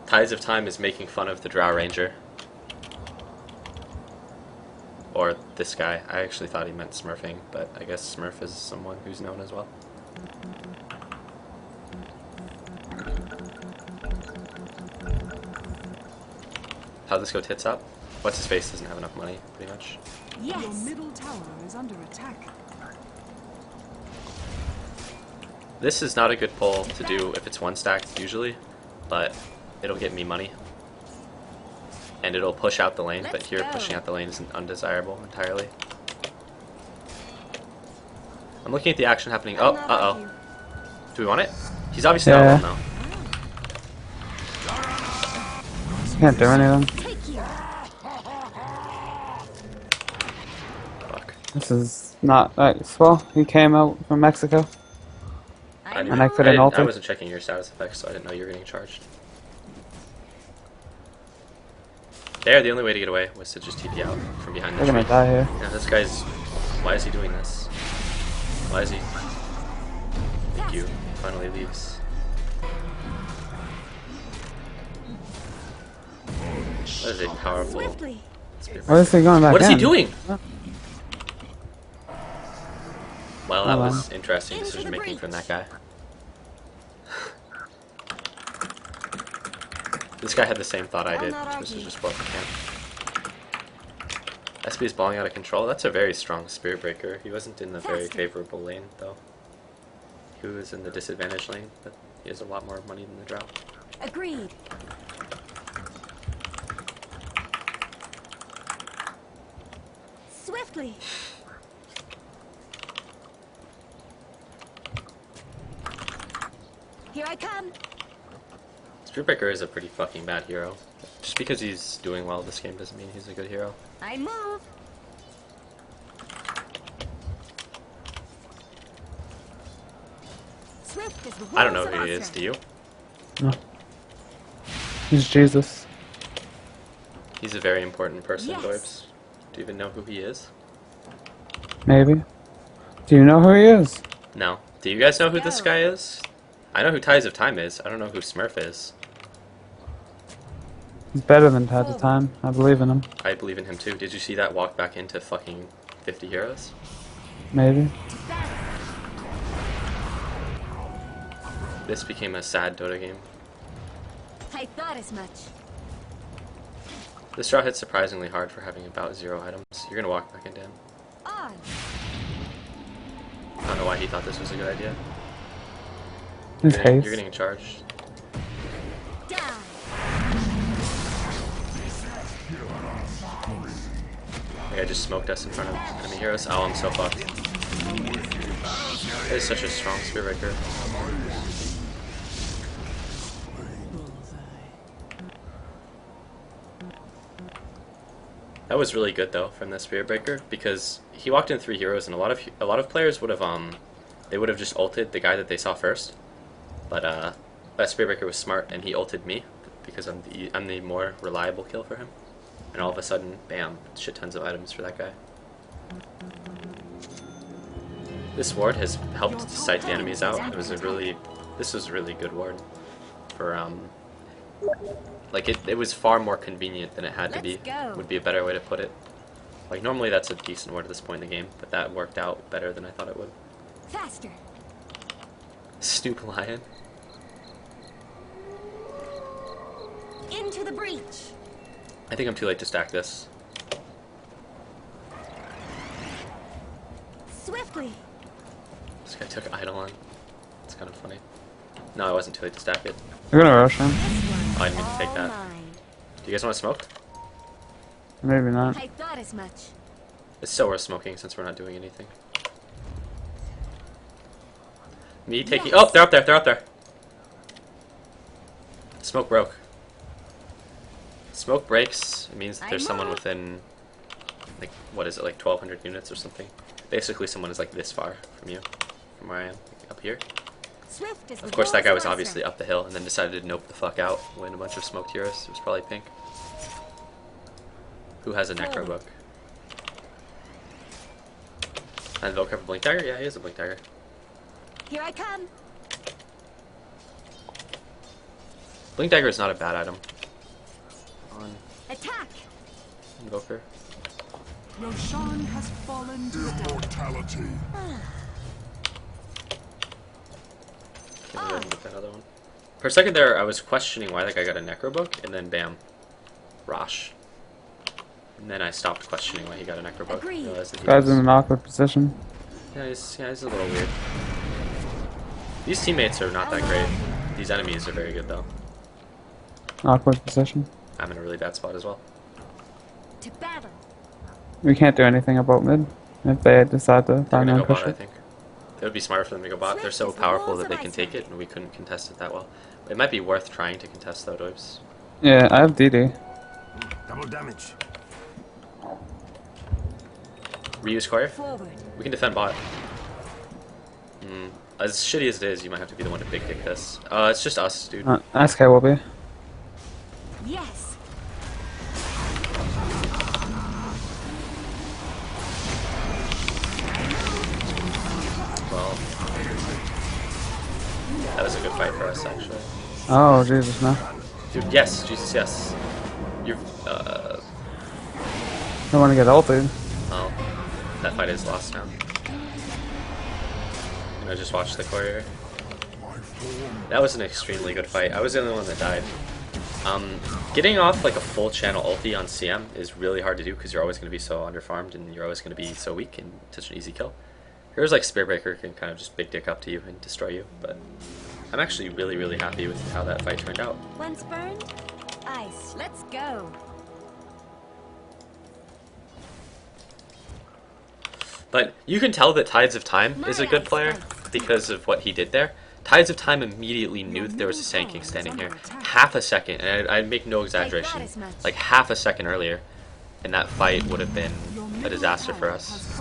Tides of Time is making fun of the Drow Ranger. Or this guy. I actually thought he meant smurfing, but I guess Smurf is someone who's known as well. How'd this go tits up? What's his face doesn't have enough money, pretty much. Your Yes. middle tower is under attack. This is not a good pull to do if it's one stacked usually, but it'll get me money. And it'll push out the lane, but Let's here go. pushing out the lane isn't undesirable entirely. I'm looking at the action happening. Oh, uh-oh. Do we want it? He's obviously not Yeah. alone now. Can't do anything. Take you. Fuck. This is not nice. Well, he came out from Mexico. I'm And I couldn't ult I it. wasn't checking your status effects, so I didn't know you were getting charged. There, the only way to get away was to just TP out from behind the They're tree. gonna die here. Yeah, this guy's... Why is he doing this? Why is he... Thank you. Finally leaves. That is a powerful... Swiftly. spear Why is he going back What is he in? doing? Huh? Well, that Hold was interesting Into the decision making breach. from that guy. This guy had the same thought I I'll did, not which was to argue. just blow up the camp. SB is balling out of control. That's a very strong Spirit Breaker. He wasn't in the very Faster. favorable lane, though. He was in the disadvantaged lane, but he has a lot more money than the Drow. Agreed. Swiftly. Here I come. Spirit Breaker is a pretty fucking bad hero. Just because he's doing well this game doesn't mean he's a good hero. I move. Swift is the I don't know rules who of he is, Astra. do you? No. He's Jesus. He's a very important person, Yes. Doibs. Do you even know who he is? Maybe. Do you know who he is? No. Do you guys know who this Go. guy is? I know who Ties of Time is. I don't know who Smurf is. He's better than Tide of Time. I believe in him. I believe in him too. Did you see that walk back into fucking 50 heroes? Maybe. This became a sad Dota game. I thought as much. This draw hits surprisingly hard for having about 0 items. You're gonna walk back into him. On. I don't know why he thought this was a good idea. He's You're haste. getting charged. Die. The guy just smoked us in front of enemy heroes. Oh, I'm so fucked. That is such a strong Spirit Breaker. That was really good though from the Spirit Breaker because he walked in 3 heroes and a lot of players would have they would have just ulted the guy that they saw first, but that Spirit Breaker was smart and he ulted me because I'm the more reliable kill for him, and all of a sudden, bam, shit tons of items for that guy. This ward has helped sight the enemies out. This was a really good ward for like it was far more convenient than it had to be. Let's go. Would be a better way to put it. Like normally that's a decent ward at this point in the game, but that worked out better than I thought it would. Faster. Snoop Lion. Into the breach. I think I'm too late to stack this. Swiftly. This guy took Eidolon. It's kind of funny. No, I wasn't too late to stack it. We're gonna rush him. This one. Oh, I didn't mean to take all that. mine. Do you guys want to smoke? Maybe not. I thought as much. It's still worth smoking since we're not doing anything. Me taking... Yes. Oh, they're up there, they're up there. Smoke broke. Smoke breaks. It means that there's someone move. within, like, what is it, like 1,200 units or something. Basically, someone is like this far from you, from where I am, like, up here. Swift is Of the course, that rules guy of was Astra. obviously up the hill and then decided to nope the fuck out when a bunch of smoked heroes. It was probably Pink. Who has a Necro book? And Velcro for Blink Dagger? Yeah, he has a Blink Dagger. Here I come. Blink Dagger is not a bad item. On Attack. Invoker. Roshan has fallen to the death. Immortality. Can't really get that other one. For a second there, I was questioning why that guy got a Necro book, and then bam, Rosh. And then I stopped questioning why he got a Necro book. Agreed. Realized that he Guy's was- in an awkward position. yeah, he's a little weird. These teammates are not that great. These enemies are very good though. Awkward position. I'm in a really bad spot as well. To battle. We can't do anything about mid if they decide to They're find gonna and go push bot, I it. think. It would be smarter for them to go bot. They're so powerful that they can take it, and we couldn't contest it that well. It might be worth trying to contest though, Doibs. Yeah, I have DD. Double damage. Reuse Courier? Forward. We can defend bot. As shitty as it is, you might have to be the one to big kick this. It's just us, dude. SK will be. Yes. Well, that was a good fight for us, actually. Oh, Jesus, no. Dude, yes, Jesus, yes. You're, I want to get ulted. well, that fight is lost now. You know, just watch the courier. That was an extremely good fight. I was the only one that died. Getting off like a full channel ulti on CM is really hard to do because you're always going to be so underfarmed and you're always going to be so weak and such an easy kill. Heroes like Spearbreaker can kind of just big dick up to you and destroy you, but I'm actually really, really happy with how that fight turned out. Once burned, ice. Let's go. But you can tell that Tides of Time is a good player because of what he did there. Tides of Time immediately knew that there was a Sand King standing here. Half a second, and I make no exaggeration, like half a second earlier, and that fight would have been a disaster for us.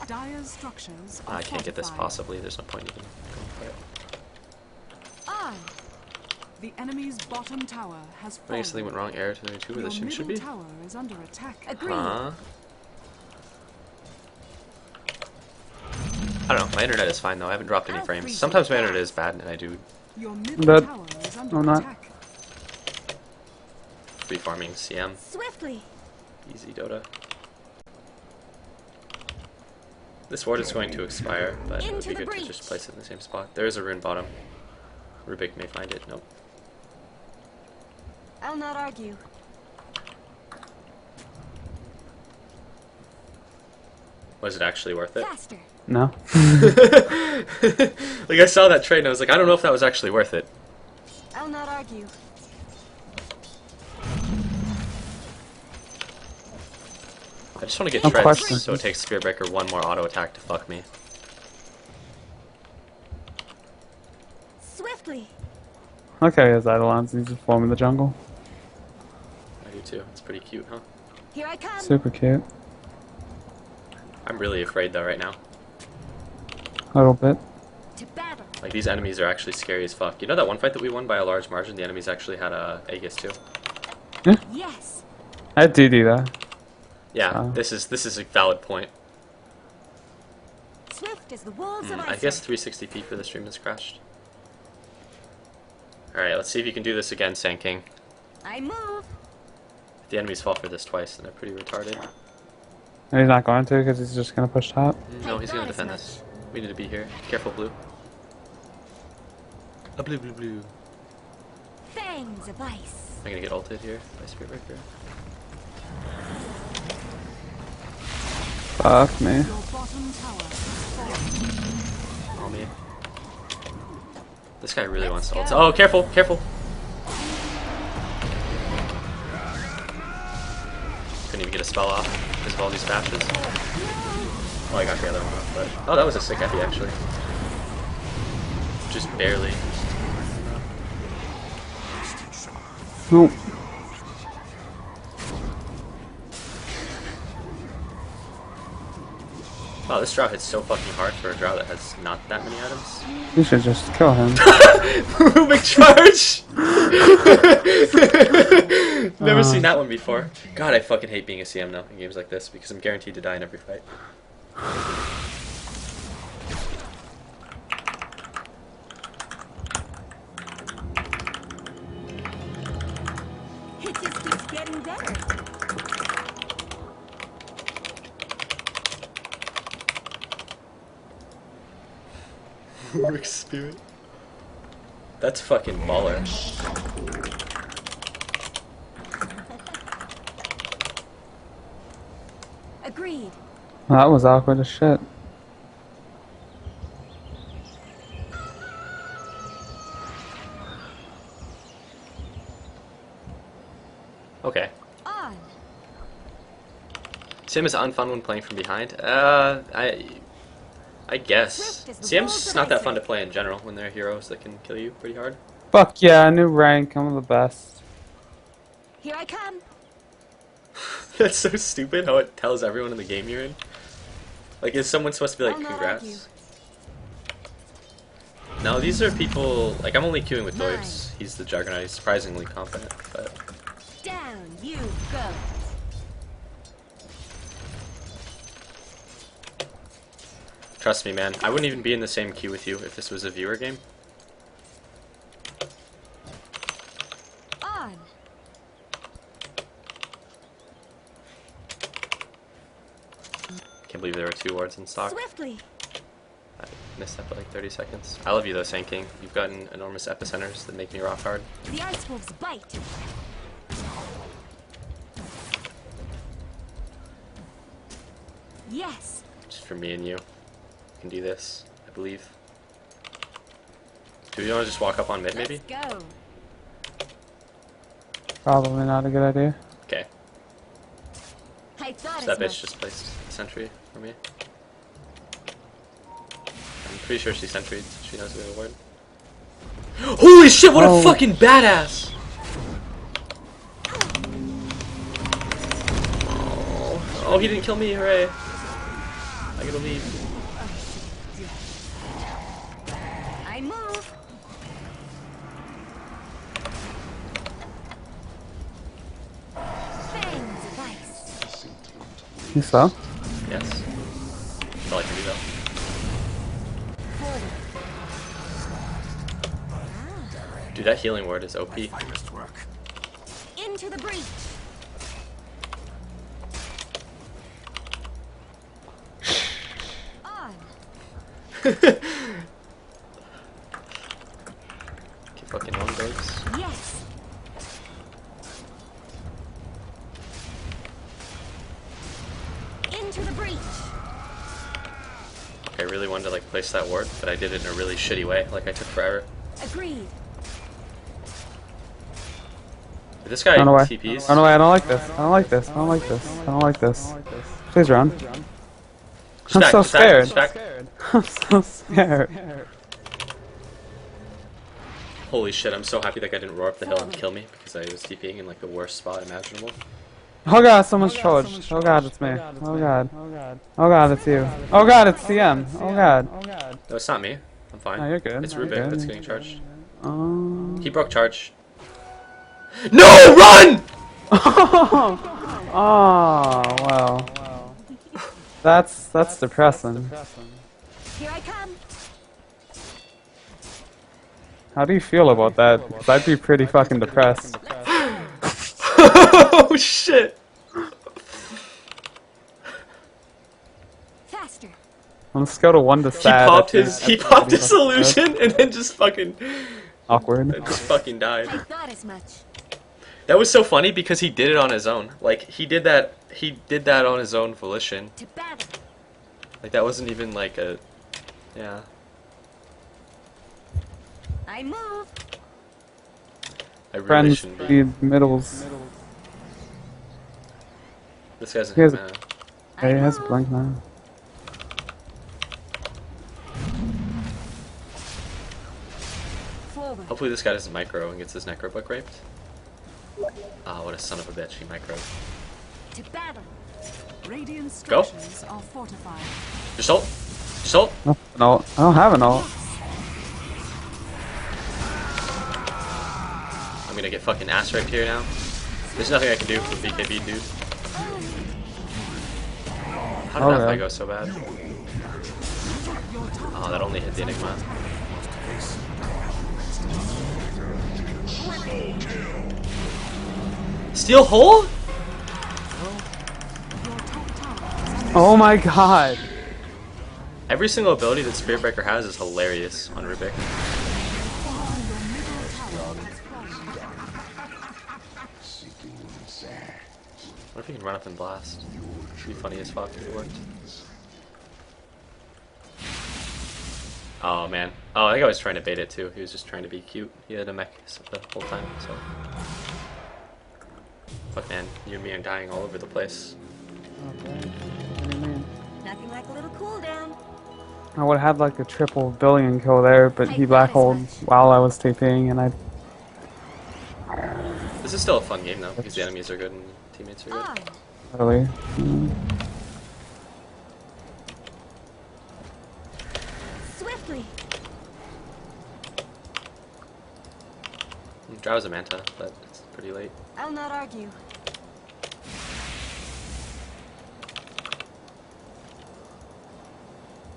Dire's structures are I can't get this fortified. possibly, there's no point even going for it. On. The enemy's bottom tower has I fallen. guess something went wrong, error 22 where Your the shim should middle be? tower is under attack. Agreed. Huh? I don't know, my internet is fine though, I haven't dropped any frames. Sometimes my internet is bad and I do Your middle But- tower is under not. attack. free farming CM. Swiftly. Easy Dota. This ward is going to expire, but it would Into be the good to breach. just place it in the same spot. There is a rune bottom. Rubik may find it. Nope. I'll not argue. Was it actually worth it? Faster. No. Like I saw that trade and I was like, I don't know if that was actually worth it. I'll not argue. I just want to get No shreds, question. so it takes Spearbreaker one more auto attack to fuck me. Swiftly. Okay, his Eidolons, he's just forming the jungle. I do too. It's pretty cute, huh? Here I come. Super cute. I'm really afraid though right now. A little bit. To battle. Like these enemies are actually scary as fuck. You know that one fight that we won by a large margin? The enemies actually had a Aegis too. Yes. I had DD though. Yeah, Oh. this is a valid point. Swift as the wolves of ice. I guess 360p for the stream has crashed. Alright, let's see if you can do this again, Sand King. I move. If the enemies fall for this twice, then they're pretty retarded. And he's not going to because he's just going to push top. No, he's gonna thought as defend much. this. We need to be here. Careful, blue. A blue, blue, blue. Fangs of ice. Am I gonna get ulted here by Spearbreaker? Fuck me. Your bottom tower has fallen. Oh, me. This guy really wants to ult. Oh, careful, careful! Couldn't even get a spell off because of all these bashes. Oh, I got the other one off, but... Oh, that was a sick epi, actually. Just barely. Oh, Wow, this drow hits so fucking hard for a drow that has not that many items. you should just kill him. Rubik charge! Never seen that one before. God, I fucking hate being a CM now in games like this because I'm guaranteed to die in every fight. It just keeps getting better. Rubik spirit. That's fucking baller. Agreed. That was awkward as shit. Okay. On. Sim is unfun when playing from behind. I guess. Swift is the Sim's world's just not that fun to divisive. play in general when there are heroes that can kill you pretty hard. Fuck yeah, new rank. I'm the best. Here I come. That's so stupid how it tells everyone in the game you're in. Like, is someone supposed to be like, I'll not congrats? argue. No, these are people, like, I'm only queuing with Nine. Doyce. He's the Juggernaut, he's surprisingly competent, but... Down you go. Trust me, man, I wouldn't even be in the same queue with you if this was a viewer game. On. Can't believe there were 2 wards in stock. Swiftly. I missed that by like 30 seconds. I love you though, Sand King. You've gotten enormous epicenters that make me rock hard. The ice wolves bite. Yes. Just for me and you. We can do this, I believe. Do you want to just walk up on mid, maybe? Let's go. Probably not a good idea. Okay. I thought So that as bitch much. just placed a sentry for me. I'm pretty sure she sentried. She knows the word. Holy shit, what Oh. a fucking badass! Oh, he didn't kill me, hooray. I gotta leave. I move. Fangs of ice. You saw? Yes. That's all I can do though. Forward. Dude, that healing word is OP. Finest work. Into the breach. On. Get fucking on, dogs. Yes. Into the breach. I really wanted to like place that ward, but I did it in a really shitty way. Like I took forever. Agreed. If this guy Run away. TPs. Run away. I don't like this. I don't like this. I don't like this. I don't like this. Please run. I'm Stack, so stack, scared. stack. I'm so scared. Holy shit, I'm so happy that guy didn't roar up the hill and kill me because I was TPing in like the worst spot imaginable. Oh god, someone's charged. Oh god, it's me. Oh god. Oh god, it's you. Oh god, it's CM. Oh god. No, it's not me. I'm fine. No, you're good. It's You're Rubik good. that's getting charged. Oh. He broke charge. No, run! Oh, well. That's depressing. Here I come. How do you feel about that? 'Cause I'd be pretty fucking depressed. Oh shit! Faster. Let's go to 1 to He sad. popped That's his pretty fucking illusion and then just fucking awkward. died. I thought as much. That was so funny because he did it on his own. Like he did that on his own volition. To battle. Like that wasn't even like a yeah. I move. I really Friends shouldn't be. need middles. This guy's He has- a Hey, he has a blink now. Forward. Hopefully this guy doesn't micro and gets his necrobook raped. Ah, what a son of a bitch, he microed. To battle. Radiant Go. structures are fortified. Just ult! Just ult! No, I don't have an ult. I'm gonna get fucking ass raped here now. There's nothing I can do for BKB, dude. How did that Okay. fight go so bad? Oh, that only hit the Enigma. Steel hole? Oh my god. Every single ability that Spiritbreaker has is hilarious on Rubik. What if he can run up and blast? It'd be funny as fuck if it worked. Oh man. Oh, I think I was trying to bait it too. He was just trying to be cute. He had a mech the whole time, so. Fuck man, you and me are dying all over the place. Okay. What do you mean? Nothing like a little cool down. I would have had like a triple billion kill there, but he I black thought as holed much. while I was TPing, and I This is still a fun game though, because the enemies are good and teammates are good. On. really. Swiftly. Drow's a Manta, but it's pretty late. I'll not argue.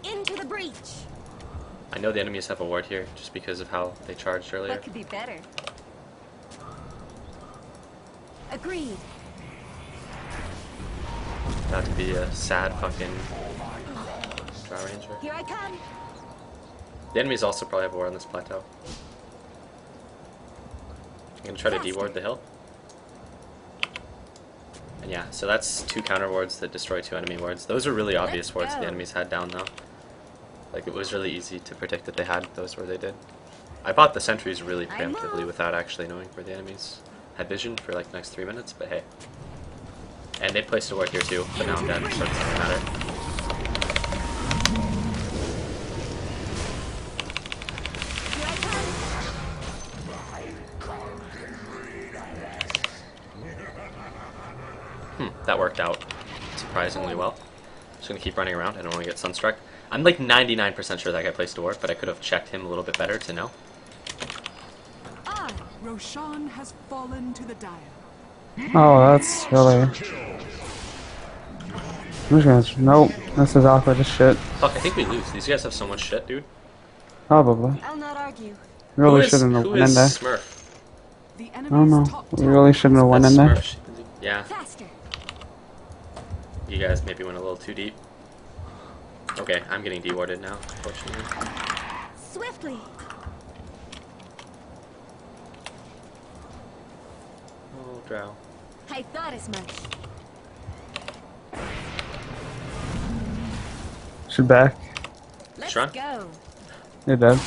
Into the breach. I know the enemies have a ward here, just because of how they charged earlier. What could be better? Agreed. About to be a sad fucking Drow Ranger. Here I come. The enemies also probably have a ward on this plateau. I'm gonna try to de-ward the hill. And yeah, so that's 2 counter wards that destroy 2 enemy wards. Those are really obvious Let's wards go. the enemies had down though. Like it was really easy to predict that they had those where they did. I bought the sentries really I preemptively know. without actually knowing where the enemies had vision for like the next 3 minutes, but hey. And they placed a ward here too, but now I'm dead, so it doesn't matter. Here I come. That worked out surprisingly well. Just gonna keep running around, I don't want to get sunstruck. I'm like 99% sure that guy placed a ward, but I could have checked him a little bit better to know. On. Roshan has fallen to the dire. Oh, that's really. I'm just gonna. Nope. This is awkward as shit. Fuck, I think we lose. These guys have so much shit, dude. Probably. I'll not argue. Really shouldn't have who went in is there. Smurf? The I don't know. enemy's top We tower really shouldn't have went That's in there. Smurf. Yeah, Faster. you guys maybe went a little too deep. Okay, I'm getting de-warded now, unfortunately. Swiftly. Oh, Drow. I thought as much. Should back. Let's Shrun? go. You're dead.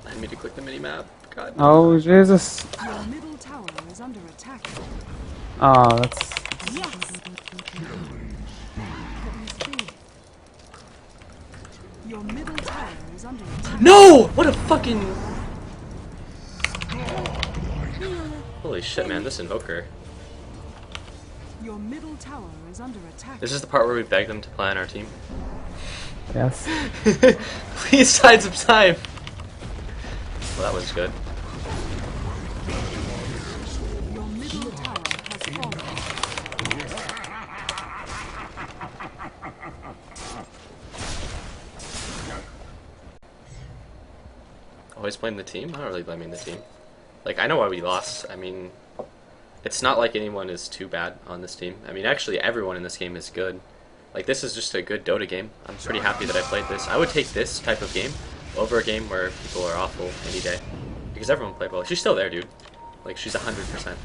I need to click the mini-map. God. Oh, Jesus. Your middle tower is under attack. Oh, that's. Yes. Let me see. Your middle tower is under attack. No! What a fucking... Holy shit, man, this Invoker. Your middle tower is under attack. This is the part where we beg them to play on our team. Yes. Please find some time! Well, that was good. Your middle tower has fallen. Always blame the team? I'm not really blaming the team. Like, I know why we lost. I mean, it's not like anyone is too bad on this team. I mean, actually, everyone in this game is good. Like, this is just a good Dota game. I'm pretty happy that I played this. I would take this type of game over a game where people are awful any day. Because everyone played well. She's still there, dude. Like, she's 100%.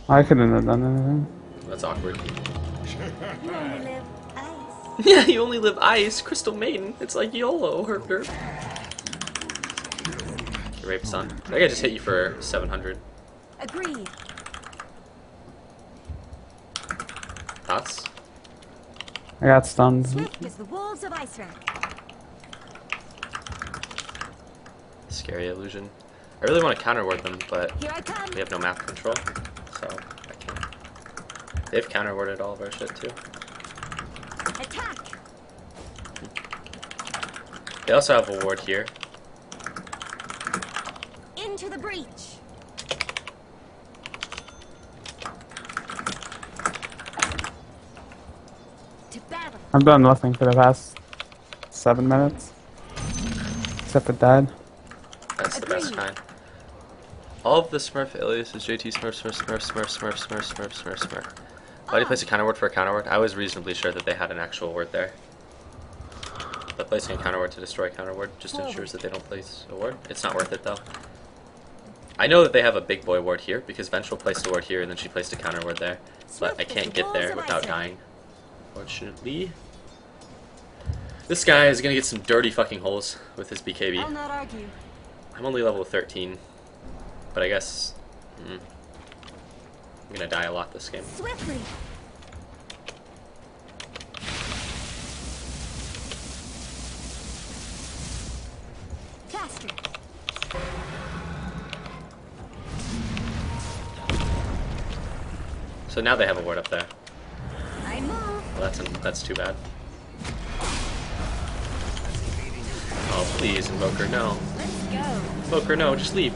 I couldn't have done anything. That's awkward. You only live ice. Yeah, you only live ice, Crystal Maiden. It's like YOLO, herp derp. Your rape son. I think I just hit you for 700. Agreed. Thoughts? I got stunned. Swift as the wolves of Ice Rack. Scary illusion. I really want to counter ward them, but Here I come. we have no map control, so I can't. They've counter warded all of our shit too. Attack. They also have a ward here. Into the breach. To battle. I've done nothing for the past 7 minutes. Except for dad. That's the best Agreed. kind. All of the Smurf aliases, JT Smurf, Smurf, Smurf, Smurf, Smurf, Smurf, Smurf, Smurf, Smurf. Why do you place a counter word for a counter word? I was reasonably sure that they had an actual word there. But placing a counter word to destroy a counter word just ensures that they don't place a word. It's not worth it though. I know that they have a big boy ward here because Ventral placed a word here and then she placed a counter word there. But I can't get there without dying. Fortunately. This guy is gonna get some dirty fucking holes with his I'll BKB. not argue. I'm only level 13. But I guess... I'm gonna die a lot this game. Swiftly. Faster. So now they have a ward up there. I move. Well, that's too bad. Oh, please, Invoker, no. Let's go. Invoker, no, just leave.